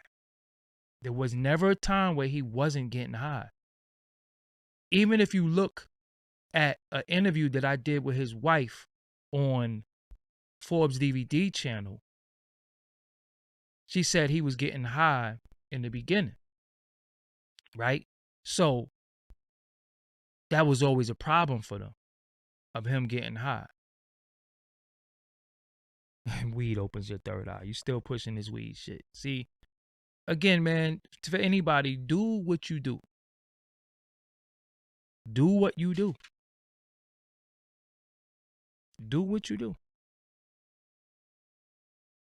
There was never a time where he wasn't getting high. Even if you look at an interview that I did with his wife on Forbes DVD channel, she said he was getting high in the beginning, right? So that was always a problem for them, of him getting high. Weed opens your third eye. You still pushing this weed shit. See, again, man, for anybody, do what you do. Do what you do. Do what you do.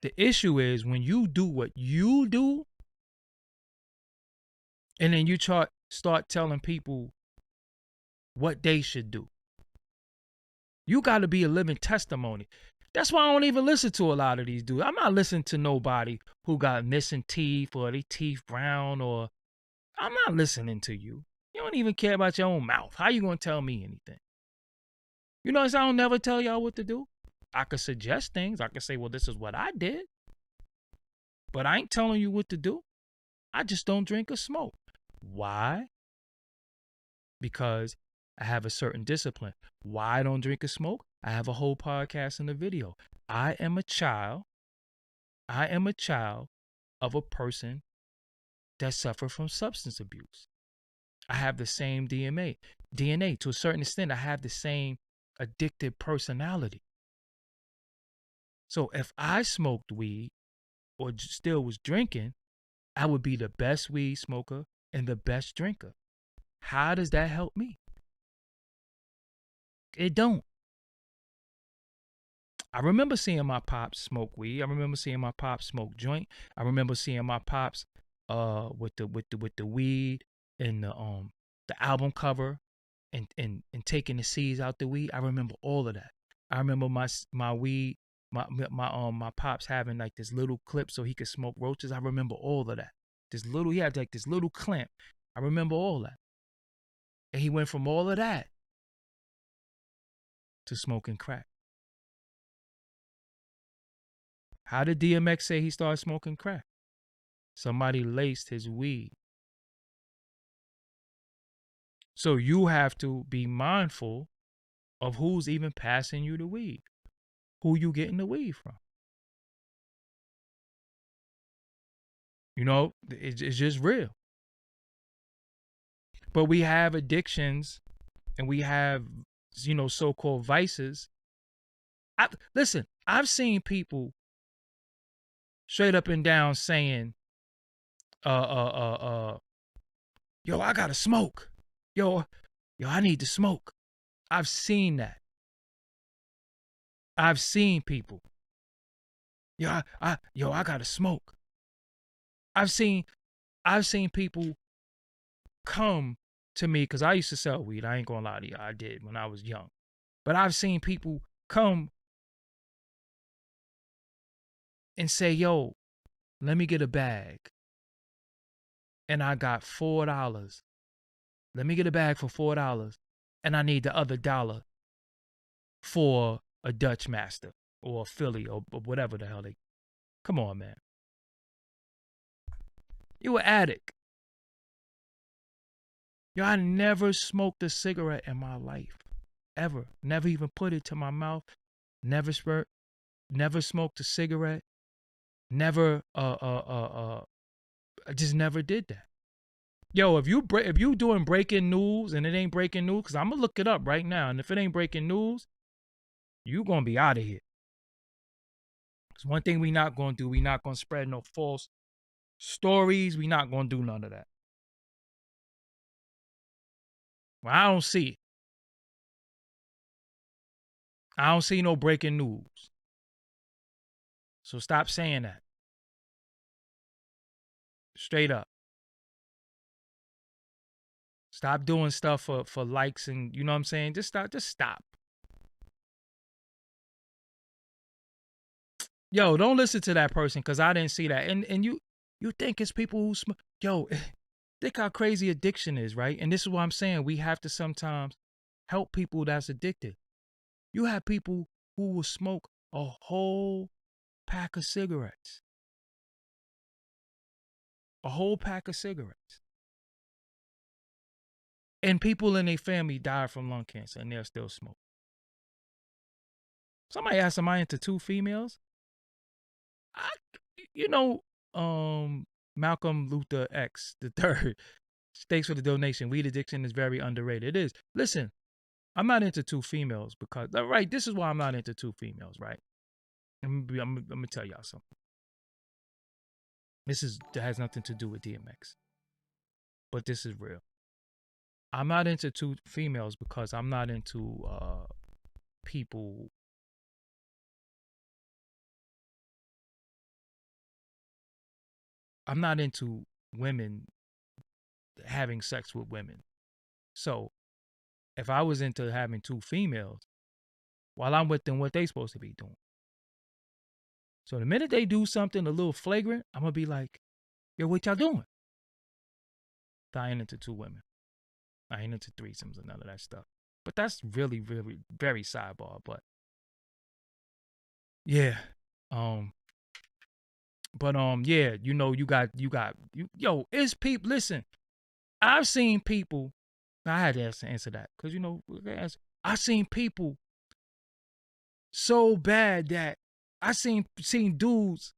The issue is when you do what you do, and then you start telling people what they should do. You got to be a living testimony. That's why I don't even listen to a lot of these dudes. I'm not listening to nobody who got missing teeth or their teeth brown, or I'm not listening to you. You don't even care about your own mouth. How you going to tell me anything? You notice I don't never tell y'all what to do. I could suggest things. I could say, well, this is what I did. But I ain't telling you what to do. I just don't drink or smoke. Why? Because I have a certain discipline. Why I don't drink or smoke? I have a whole podcast and a video. I am a child of a person that suffered from substance abuse. I have the same DNA. To a certain extent, I have the same addictive personality. So if I smoked weed or still was drinking, I would be the best weed smoker and the best drinker. How does that help me? It don't. I remember seeing my pops smoke weed. I remember seeing my pops smoke joint. I remember seeing my pops with the weed and the album cover and taking the seeds out the weed. I remember all of that. I remember my weed, my pops having like this little clip so he could smoke roaches. I remember all of that. He had like this little clamp. I remember all that. And he went from all of that to smoking crack. How did DMX say he started smoking crack? Somebody laced his weed. So you have to be mindful of who's even passing you the weed, who you getting the weed from. You know, it's just real. But we have addictions and we have, so-called vices. Listen, I've seen people straight up and down saying, uh, uh, uh, yo, I gotta smoke. Yo, I need to smoke. I've seen that. I've seen people. I gotta smoke. I've seen people come to me because I used to sell weed. I ain't gonna lie to you, I did when I was young. But I've seen people come and say, yo, let me get a bag. And I got $4. Let me get a bag for $4. And I need the other dollar for a Dutch Master or a Philly or whatever the hell they. Come on, man. You an addict. Yo, I never smoked a cigarette in my life. Ever. Never even put it to my mouth. Never smoked a cigarette. Never I just never did that. Yo, if you doing breaking news and it ain't breaking news, because I'm gonna look it up right now, and if it ain't breaking news, you gonna be out of here. Because one thing we not gonna do, we not gonna spread no false stories. We not gonna do none of that. Well, I don't see it. I don't see no breaking news. So stop saying that. Straight up. Stop doing stuff for likes and, you know what I'm saying? Just stop. Yo, don't listen to that person because I didn't see that. And you think it's people who smoke. Yo, think how crazy addiction is, right? And this is what I'm saying. We have to sometimes help people that's addicted. You have people who will smoke a whole pack of cigarettes. A whole pack of cigarettes. And people in their family die from lung cancer and they'll still smoke. Somebody asked, am I into two females? Malcolm Luther X the third. Thanks for the donation. Weed addiction is very underrated. It is. Listen, I'm not into two females because, right, this is why I'm not into two females, right? I'm gonna tell y'all something. That has nothing to do with DMX. But this is real. I'm not into two females because I'm not into people. I'm not into women having sex with women. So if I was into having two females, while I'm with them, what they supposed to be doing? So the minute they do something a little flagrant, I'm gonna be like, yo, what y'all doing? I ain't into two women. I ain't into threesomes and none of that stuff. But that's really, really very sidebar. But yeah. Yeah, yo, it's people. Listen, I've seen people. I had to answer that because I've seen people so bad that I seen dudes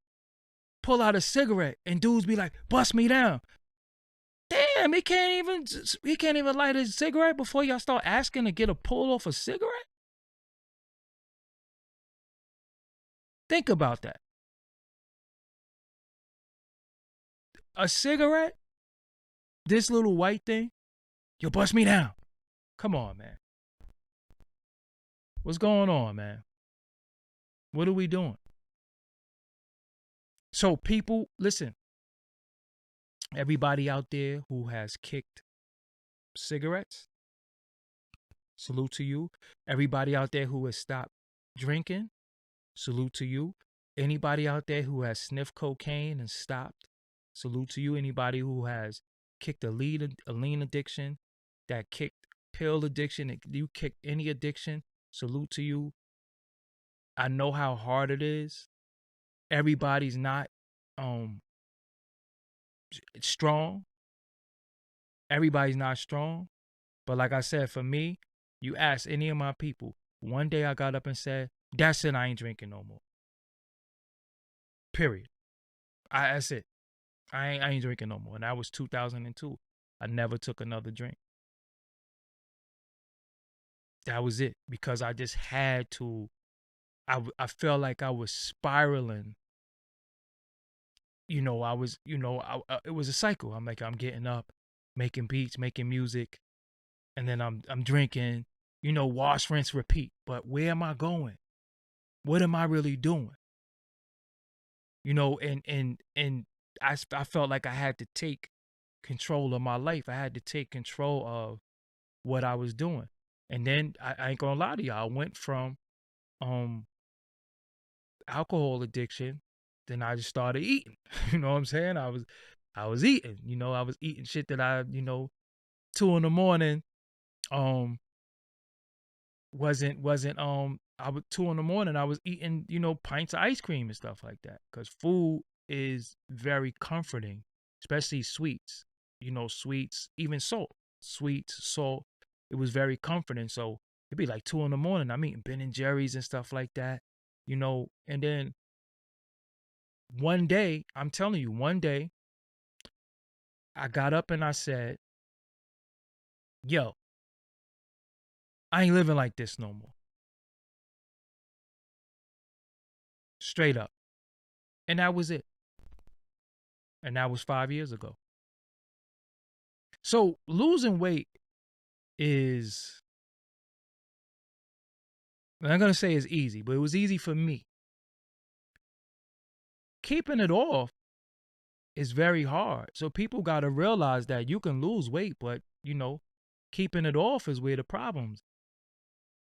pull out a cigarette and dudes be like, "Bust me down." Damn, he can't even light a cigarette before y'all start asking to get a pull off a cigarette. Think about that. A cigarette, this little white thing, yo, bust me down. Come on, man. What's going on, man? What are we doing? So people, listen, everybody out there who has kicked cigarettes, salute to you. Everybody out there who has stopped drinking, salute to you. Anybody out there who has sniffed cocaine and stopped, salute to you. Anybody who has kicked a lean addiction, that kicked pill addiction, you kicked any addiction, salute to you. I know how hard it is. Everybody's not strong. Everybody's not strong. But like I said, for me, you ask any of my people, one day I got up and said, that's it, I ain't drinking no more. Period. That's it. I ain't drinking no more. And that was 2002. I never took another drink. That was it, because I just had to. I felt like I was spiraling. I was, it was a cycle. I'm like, I'm getting up, making beats, making music, and then I'm drinking, wash, rinse, repeat. But where am I going? What am I really doing? And I felt like I had to take control of my life. I had to take control of what I was doing. And then I ain't gonna lie to y'all, I went from um alcohol addiction, then I just started eating. You know what I'm saying? I was eating, I was eating shit that 2 in the morning, um wasn't I was 2 in the morning, I was eating, pints of ice cream and stuff like that. Cause food is very comforting, especially sweets. Sweets, even salt. Sweets, salt. It was very comforting. So it'd be like 2 in the morning. I'm eating Ben and Jerry's and stuff like that. And then one day, I'm telling you, one day I got up and I said, yo, I ain't living like this no more. Straight up. And that was it. And that was 5 years ago. So losing weight is, I'm not going to say it's easy, but it was easy for me. Keeping it off is very hard. So people got to realize that you can lose weight, but, keeping it off is where the problems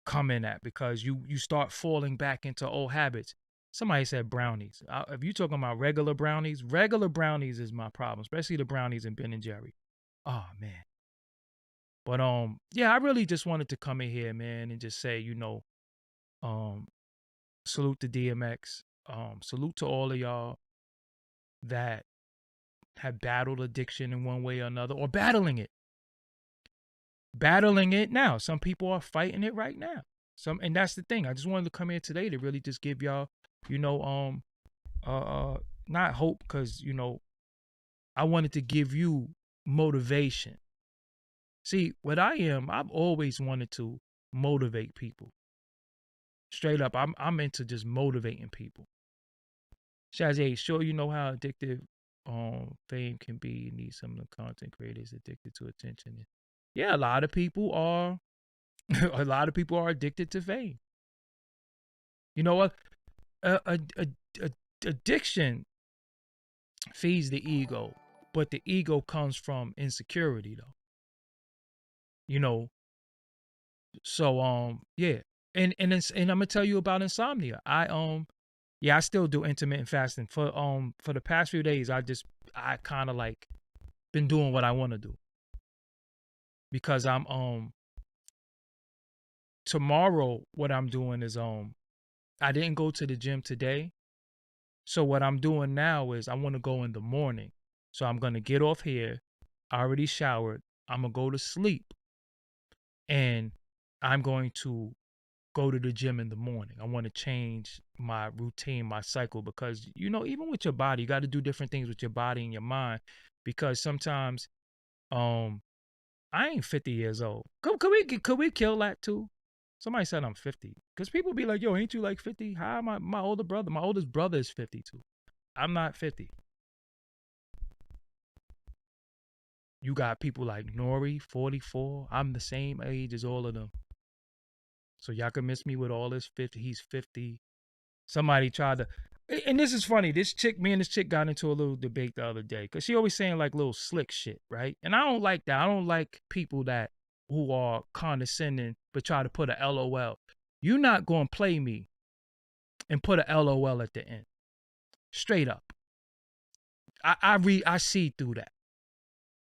come in at, because you start falling back into old habits. Somebody said brownies. If you're talking about regular brownies is my problem, especially the brownies in Ben and Jerry. Oh man. But yeah, I really just wanted to come in here, man, and just say, um, salute to DMX. Salute to all of y'all that have battled addiction in one way or another, or battling it. Battling it now. Some people are fighting it right now. And that's the thing. I just wanted to come here today to really just give y'all, uh, uh not hope, because I wanted to give you motivation. See, what I've always wanted to motivate people. Straight up, I'm into just motivating people. Shazay, sure you know how addictive fame can be. You need some of the content creators addicted to attention. Yeah, a lot of people are a lot of people are addicted to fame. You know what? Addiction feeds the ego, but the ego comes from insecurity though. You know, so yeah. And I'm gonna tell you about insomnia. Yeah, I still do intermittent fasting. For the past few days I kind of like been doing what I want to do, because I'm tomorrow what I'm doing is I didn't go to the gym today. So what I'm doing now is I want to go in the morning. So I'm going to get off here. I already showered. I'm going to go to sleep, and I'm going to go to the gym in the morning. I want to change my routine, my cycle, because even with your body, you got to do different things with your body and your mind, because sometimes I ain't 50 years old. Could we kill that too? Somebody said I'm 50. Because people be like, yo, ain't you like 50? How my older brother, my oldest brother is 52. I'm not 50. You got people like Nori, 44. I'm the same age as all of them. So y'all can miss me with all this 50. He's 50. Somebody tried to, and this is funny. Me and this chick got into a little debate the other day, because she always saying like little slick shit, right? And I don't like that. I don't like people who are condescending but try to put a LOL. You're not going to play me and put a LOL at the end. Straight up. I see through that.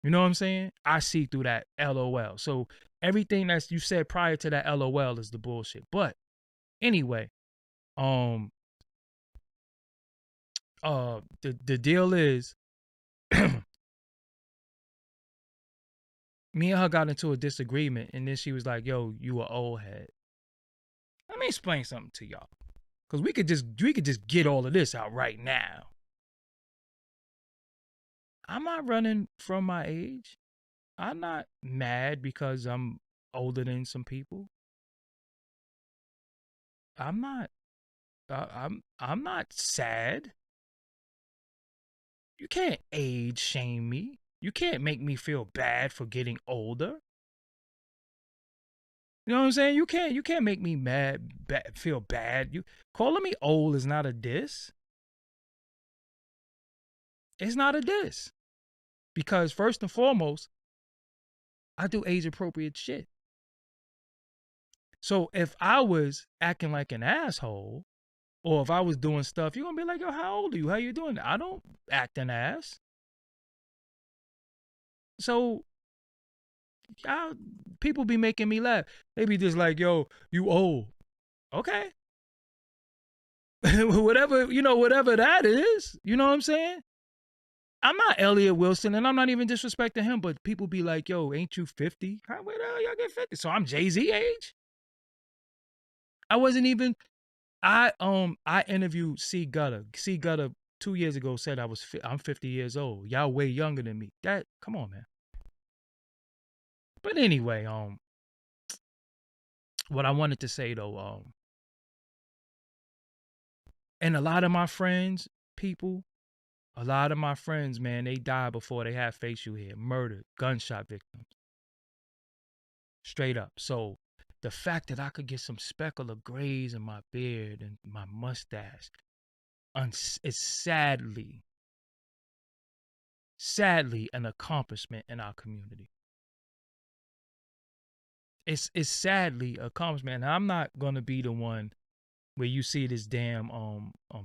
You know what I'm saying? I see through that LOL. So everything that you said prior to that LOL is the bullshit. But anyway, the deal is Me and her got into a disagreement, and then she was like, "Yo, you a old head." Let me explain something to y'all, cause we could just get all of this out right now. I'm not running from my age. I'm not mad because I'm older than some people. I'm not. I'm not sad. You can't age shame me. You can't make me feel bad for getting older. You know what I'm saying? You can't make me feel bad. You calling me old is not a diss. It's not a diss. Because first and foremost, I do age appropriate shit. So if I was acting like an asshole, or if I was doing stuff, you're gonna be like, yo, how old are you? How you doing? I don't act an ass. So people be making me laugh. They be just like, yo, you old. Okay. whatever, whatever that is. You know what I'm saying? I'm not Elliot Wilson, and I'm not even disrespecting him, but people be like, yo, ain't you 50? Where the hell y'all get 50? So I'm Jay-Z age? I wasn't even I interviewed C Gutter. C Gutter 2 years ago said I'm 50 years old. Y'all way younger than me. Come on, man. But anyway, what I wanted to say though, and a lot of my friends, man, they died before they had facial hair, murdered, gunshot victims. Straight up. So the fact that I could get some speckle of grays in my beard and my mustache is sadly an accomplishment in our community. It's sadly an accomplishment. And I'm not gonna be the one where you see this damn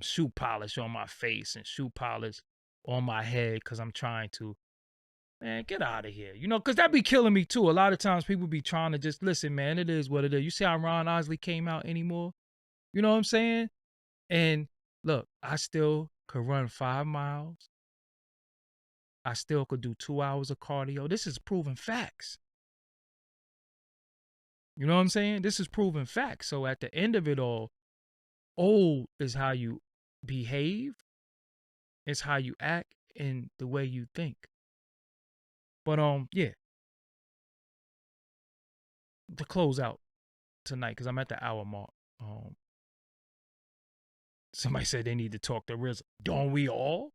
shoe polish on my face and shoe polish on my head because I'm trying to, man, get out of here. Because that be killing me too. A lot of times people be trying to just listen, man, it is what it is. You see how Ron Osley came out anymore? You know what I'm saying? And look, I still could run 5 miles. I still could do 2 hours of cardio. This is proven facts. You know what I'm saying? This is proven facts. So at the end of it all, old is how you behave. It's how you act and the way you think. But yeah. To close out tonight, because I'm at the hour mark. Somebody said they need to talk to RZA. Don't we all?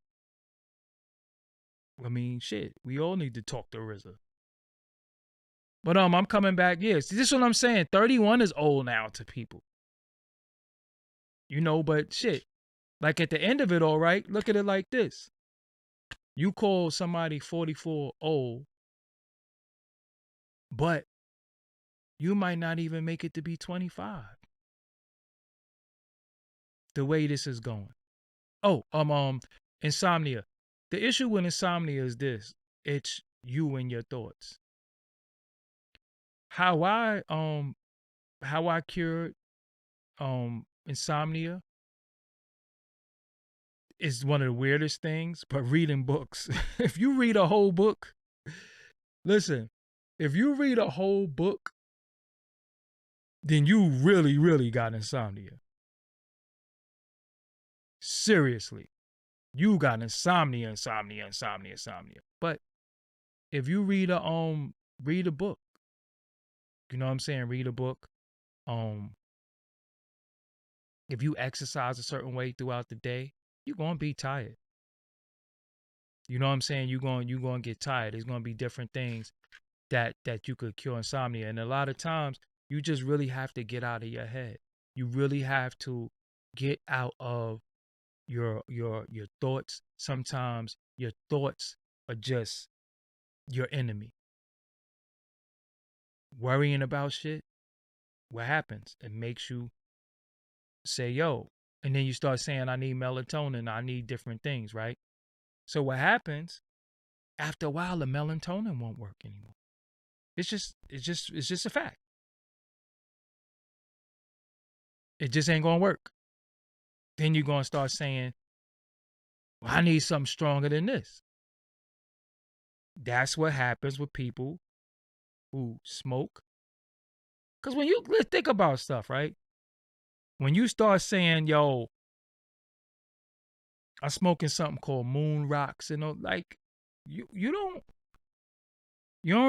I mean, shit. We all need to talk to RZA. But I'm coming back. Yes, this is what I'm saying. 31 is old now to people. But shit. Like at the end of it all, right? Look at it like this. You call somebody 44 old, but you might not even make it to be 25. The way this is going. Oh, insomnia. The issue with insomnia is this. It's you and your thoughts. How I cured insomnia is one of the weirdest things, but reading books. If you read a whole book, listen, if you read a whole book, then you really, really got insomnia. Seriously. You got insomnia. But if you read a book, you know what I'm saying? Read a book. If you exercise a certain way throughout the day, you're gonna be tired. You know what I'm saying? You're gonna get tired. There's gonna be different things that you could cure insomnia. And a lot of times you just really have to get out of your head. You really have to get out of your thoughts. Sometimes your thoughts are just your enemy. Worrying about shit, what happens? It makes you say, yo, and then you start saying, I need melatonin, I need different things, right? So what happens, after a while, the melatonin won't work anymore. It's just a fact. It just ain't gonna work. Then you're gonna start saying, well, I need something stronger than this. That's what happens with people who smoke. Because when you let's think about stuff, right? When you start saying, yo, I'm smoking something called moon rocks and all, like you don't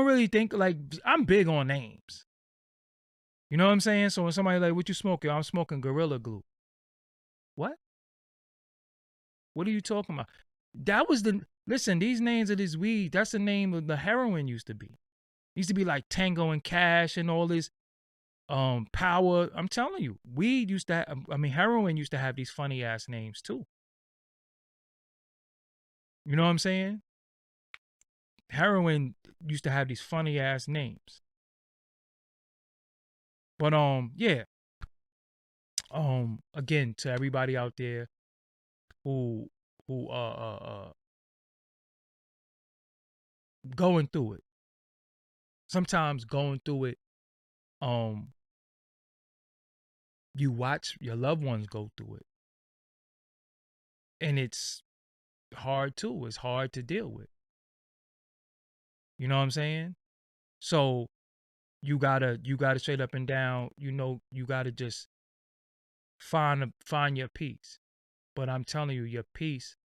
really think, like, I'm big on names. You know what I'm saying? So when somebody like, what you smoking? I'm smoking Gorilla Glue. What? What are you talking about? That was listen, these names of this weed, that's the name of the heroin used to be. It used to be like Tango and Cash and all this power. I'm telling you, weed used to have, I mean, heroin used to have these funny ass names too. You know what I'm saying? Heroin used to have these funny ass names. But yeah. Again, to everybody out there who who going through it. Sometimes going through it, um, you watch your loved ones go through it. And it's hard too. It's hard to deal with. You know what I'm saying? So you gotta straight up and down, you gotta just find your peace. But I'm telling you, your peace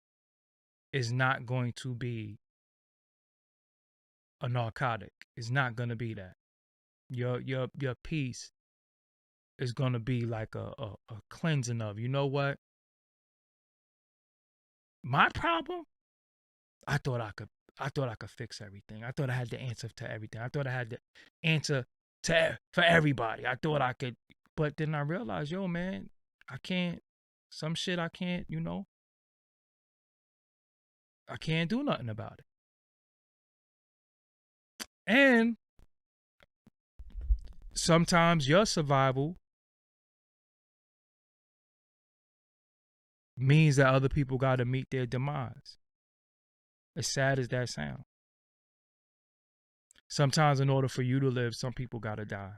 is not going to be a narcotic. It's not gonna be that. Your peace is gonna be like a cleansing of, you know what? My problem, I thought I could fix everything. I thought I had the answer to everything. I thought I had the answer for everybody. I thought I could, but then I realized, yo, man, I can't. Some shit I can't, I can't do nothing about it. And sometimes your survival means that other people got to meet their demise. As sad as that sounds. Sometimes in order for you to live, some people got to die.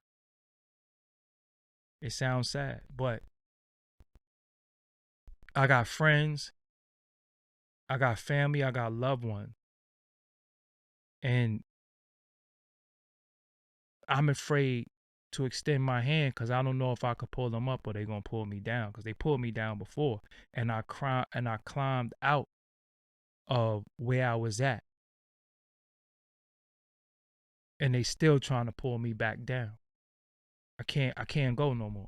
It sounds sad, but I got friends, I got family, I got loved ones. And I'm afraid to extend my hand because I don't know if I could pull them up or they're going to pull me down, because they pulled me down before. And I climbed out of where I was at. And they still trying to pull me back down. I can't go no more.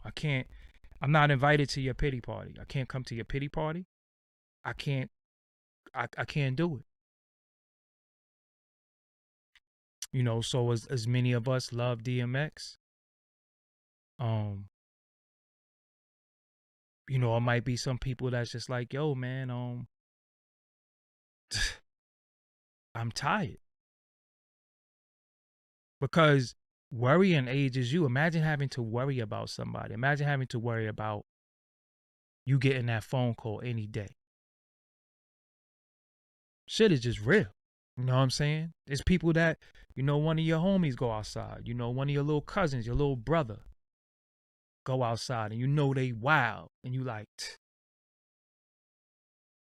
I'm not invited to your pity party. I can't come to your pity party. I can't do it. So as many of us love DMX, it might be some people that's just like, yo, man, I'm tired. Because worrying ages you. Imagine having to worry about somebody. Imagine having to worry about you getting that phone call any day. Shit is just real. You know what I'm saying? It's people that, one of your homies go outside. One of your little cousins, your little brother go outside, and they wild. And you like,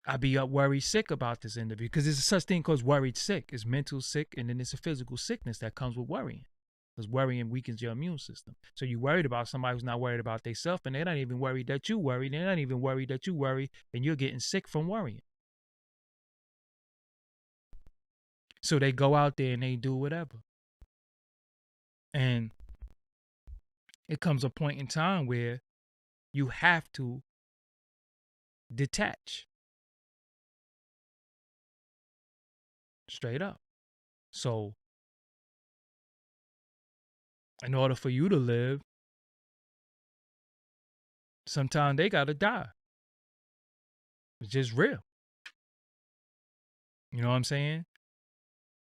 I be up worried sick about this interview, because there's such thing called worried sick. It's mental sick, and then it's a physical sickness that comes with worrying. Because worrying weakens your immune system. So you worried about somebody who's not worried about themselves, and they're not even worried that you worry. They're not even worried that you worry, and you're getting sick from worrying. So they go out there and they do whatever. And it comes a point in time where you have to detach. Straight up. So in order for you to live, sometimes they gotta die. It's just real. You know what I'm saying?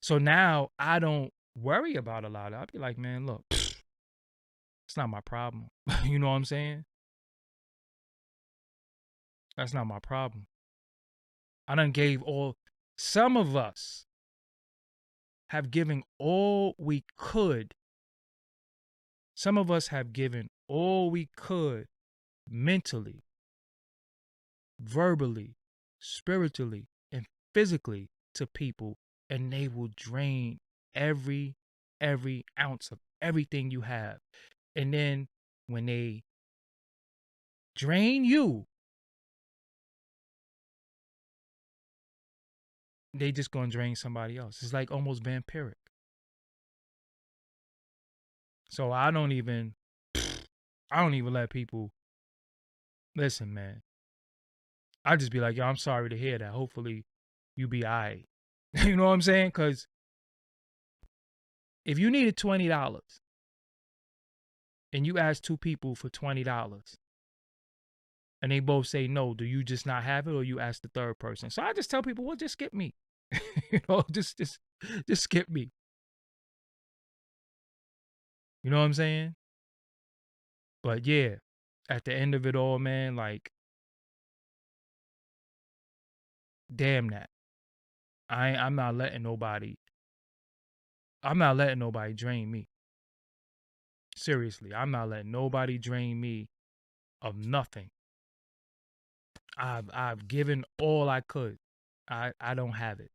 So now I don't worry about a lot. I'll be like, man, look, it's not my problem. You know what I'm saying? That's not my problem. I done gave some of us have given all we could. Some of us have given all we could mentally, verbally, spiritually, and physically to people, and they will drain every every ounce of everything you have. And then when they drain you, they just gonna drain somebody else. It's like almost vampiric. So I don't even let people listen, man. I just be like, yo, I'm sorry to hear that. Hopefully you be all right. You know what I'm saying? Because if you needed $20 and you ask two people for $20 and they both say no, do you just not have it or you ask the third person? So I just tell people, well, just skip me. Just skip me. You know what I'm saying? But yeah, at the end of it all, man, like, damn that. I'm not letting nobody drain me. Seriously, I'm not letting nobody drain me of nothing. I've given all I could. I don't have it.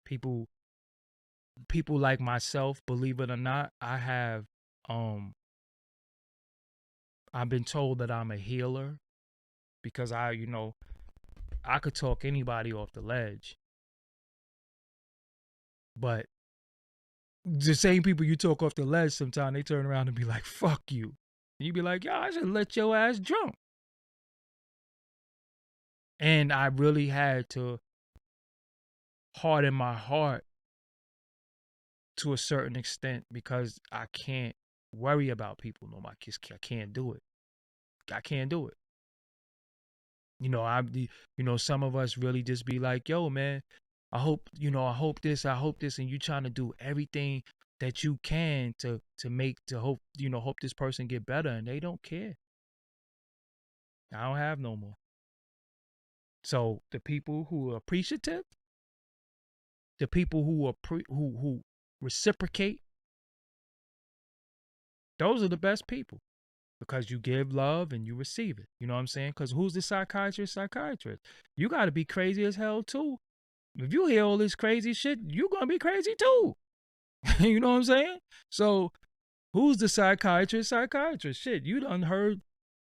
People like myself, believe it or not, I've been told that I'm a healer because I could talk anybody off the ledge. But the same people you talk off the ledge, sometimes they turn around and be like, fuck you. And you be like, yo, I should let your ass drunk. And I really had to harden my heart to a certain extent because I can't worry about people no more. I can't do it. I can't do it. Some of us really just be like, yo, man, I hope this, and you trying to do everything that you can to hope this person get better, and they don't care. I don't have no more. So the people who are appreciative, the people who are who reciprocate, those are the best people because you give love and you receive it. You know what I'm saying? Because who's the psychiatrist? You got to be crazy as hell too. If you hear all this crazy shit, you're going to be crazy too. You know what I'm saying? So who's the psychiatrist? Shit, you done heard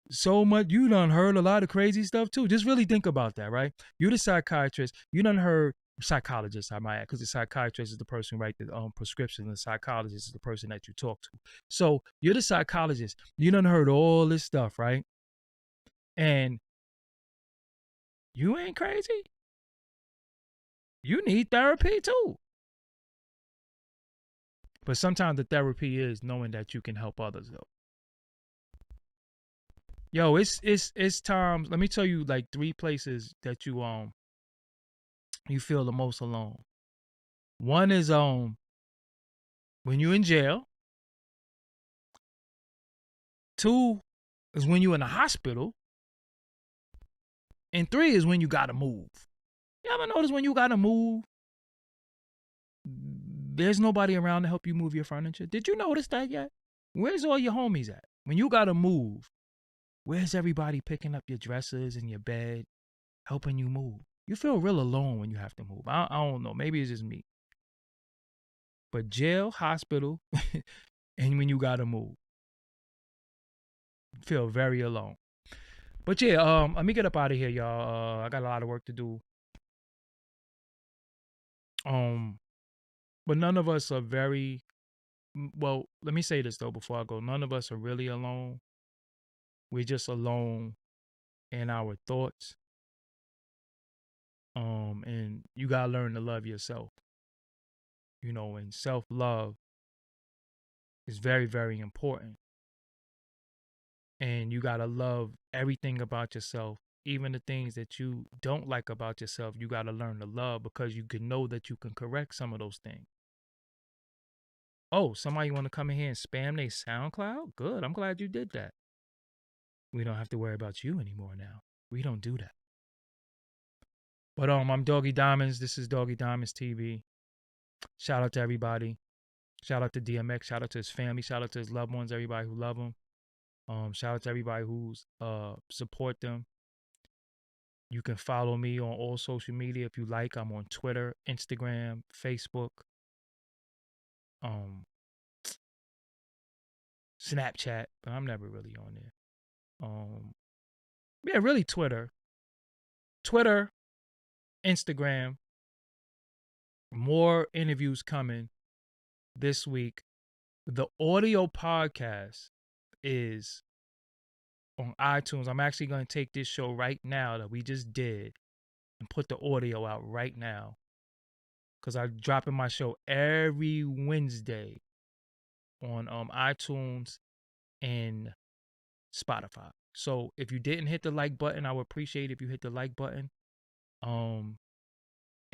so much. You done heard a lot of crazy stuff too. Just really think about that, right? You the psychiatrist. You done heard psychologist, I might add, because the psychiatrist is the person who write the prescription, and the psychologist is the person that you talk to. So you're the psychologist. You done heard all this stuff, right? And you ain't crazy. You need therapy too. But sometimes the therapy is knowing that you can help others though. Yo, it's times. Let me tell you like 3 places that you feel the most alone. One is when you're in jail. 2 is when you're in the hospital. And 3 is when you gotta move. You ever notice when you gotta move, there's nobody around to help you move your furniture? Did you notice that yet? Where's all your homies at? When you gotta move, where's everybody picking up your dressers and your bed, helping you move? You feel real alone when you have to move. I don't know. Maybe it's just me. But jail, hospital, and when you gotta move, feel very alone. But yeah, let me get up out of here, y'all. I got a lot of work to do. But none of us are very well. Let me say this though before I go. None of us are really alone. We're just alone in our thoughts. And you gotta learn to love yourself. And self-love is very, very important. And you gotta love everything about yourself, even the things that you don't like about yourself. You gotta learn to love because you can know that you can correct some of those things. Oh, somebody want to come in here and spam their SoundCloud? Good. I'm glad you did that. We don't have to worry about you anymore now. We don't do that. But I'm Doggie Diamonds. This is Doggie Diamonds TV. Shout out to everybody. Shout out to DMX. Shout out to his family. Shout out to his loved ones, everybody who love him. Shout out to everybody who's support them. You can follow me on all social media if you like. I'm on Twitter, Instagram, Facebook. Snapchat, but I'm never really on there. Yeah, really Twitter, Instagram. More interviews coming this week. The audio podcast is on iTunes. I'm actually going to take this show right now that we just did and put the audio out right now, because I'm dropping my show every Wednesday on iTunes and Spotify. So if you didn't hit the like button, I would appreciate if you hit the like button.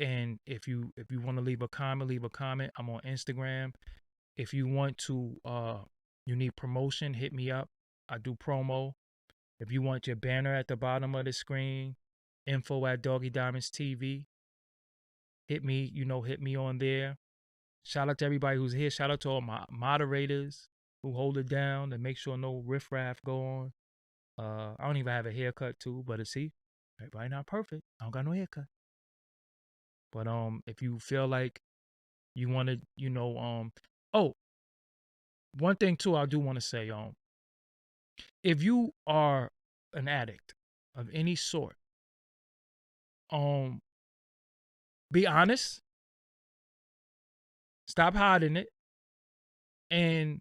And if you want to leave a comment. I'm on Instagram. If you want to you need promotion, hit me up. I do promo. If you want your banner at the bottom of the screen, info@Doggie Diamonds TV. Hit me on there. Shout out to everybody who's here. Shout out to all my moderators who hold it down and make sure no riffraff go on. I don't even have a haircut too, but see, everybody not perfect. I don't got no haircut. But if you feel like you want to, oh, one thing too, I do want to say, if you are an addict of any sort, be honest, stop hiding it, and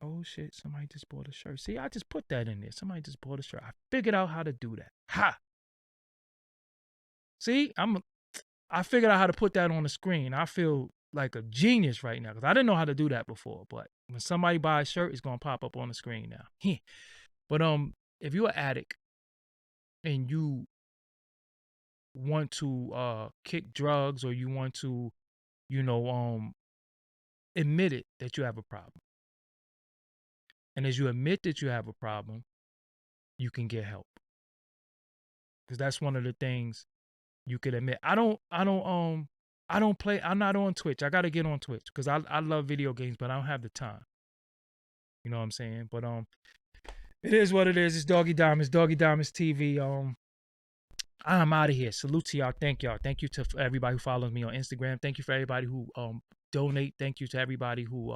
oh shit, somebody just bought a shirt. See, I just put that in there. Somebody just bought a shirt. I figured out how to do that. Ha! See, I figured out how to put that on the screen. I feel like a genius right now because I didn't know how to do that before. But when somebody buys a shirt, it's gonna pop up on the screen now. But if you're an addict and you want to kick drugs, or you want to, admit it that you have a problem, and as you admit that you have a problem, you can get help, because that's one of the things you could admit. I don't play. I'm not on Twitch. I got to get on Twitch because I love video games, but I don't have the time. You know what I'm saying? But it is what it is. It's Doggie Diamonds TV. I'm out of here. Salute to y'all. Thank y'all. Thank you to everybody who follows me on Instagram. Thank you for everybody who donate. Thank you to everybody who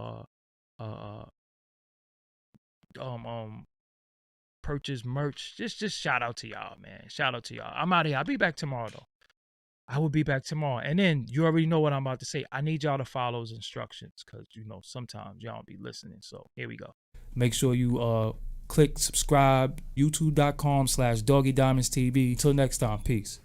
purchase merch. Just shout out to y'all, man. Shout out to y'all. I'm out of here. I'll be back tomorrow though. I will be back tomorrow. And then you already know what I'm about to say. I need y'all to follow those instructions because sometimes y'all don't be listening. So here we go. Make sure you click subscribe, youtube.com/Doggie Diamonds TV. Until next time, peace.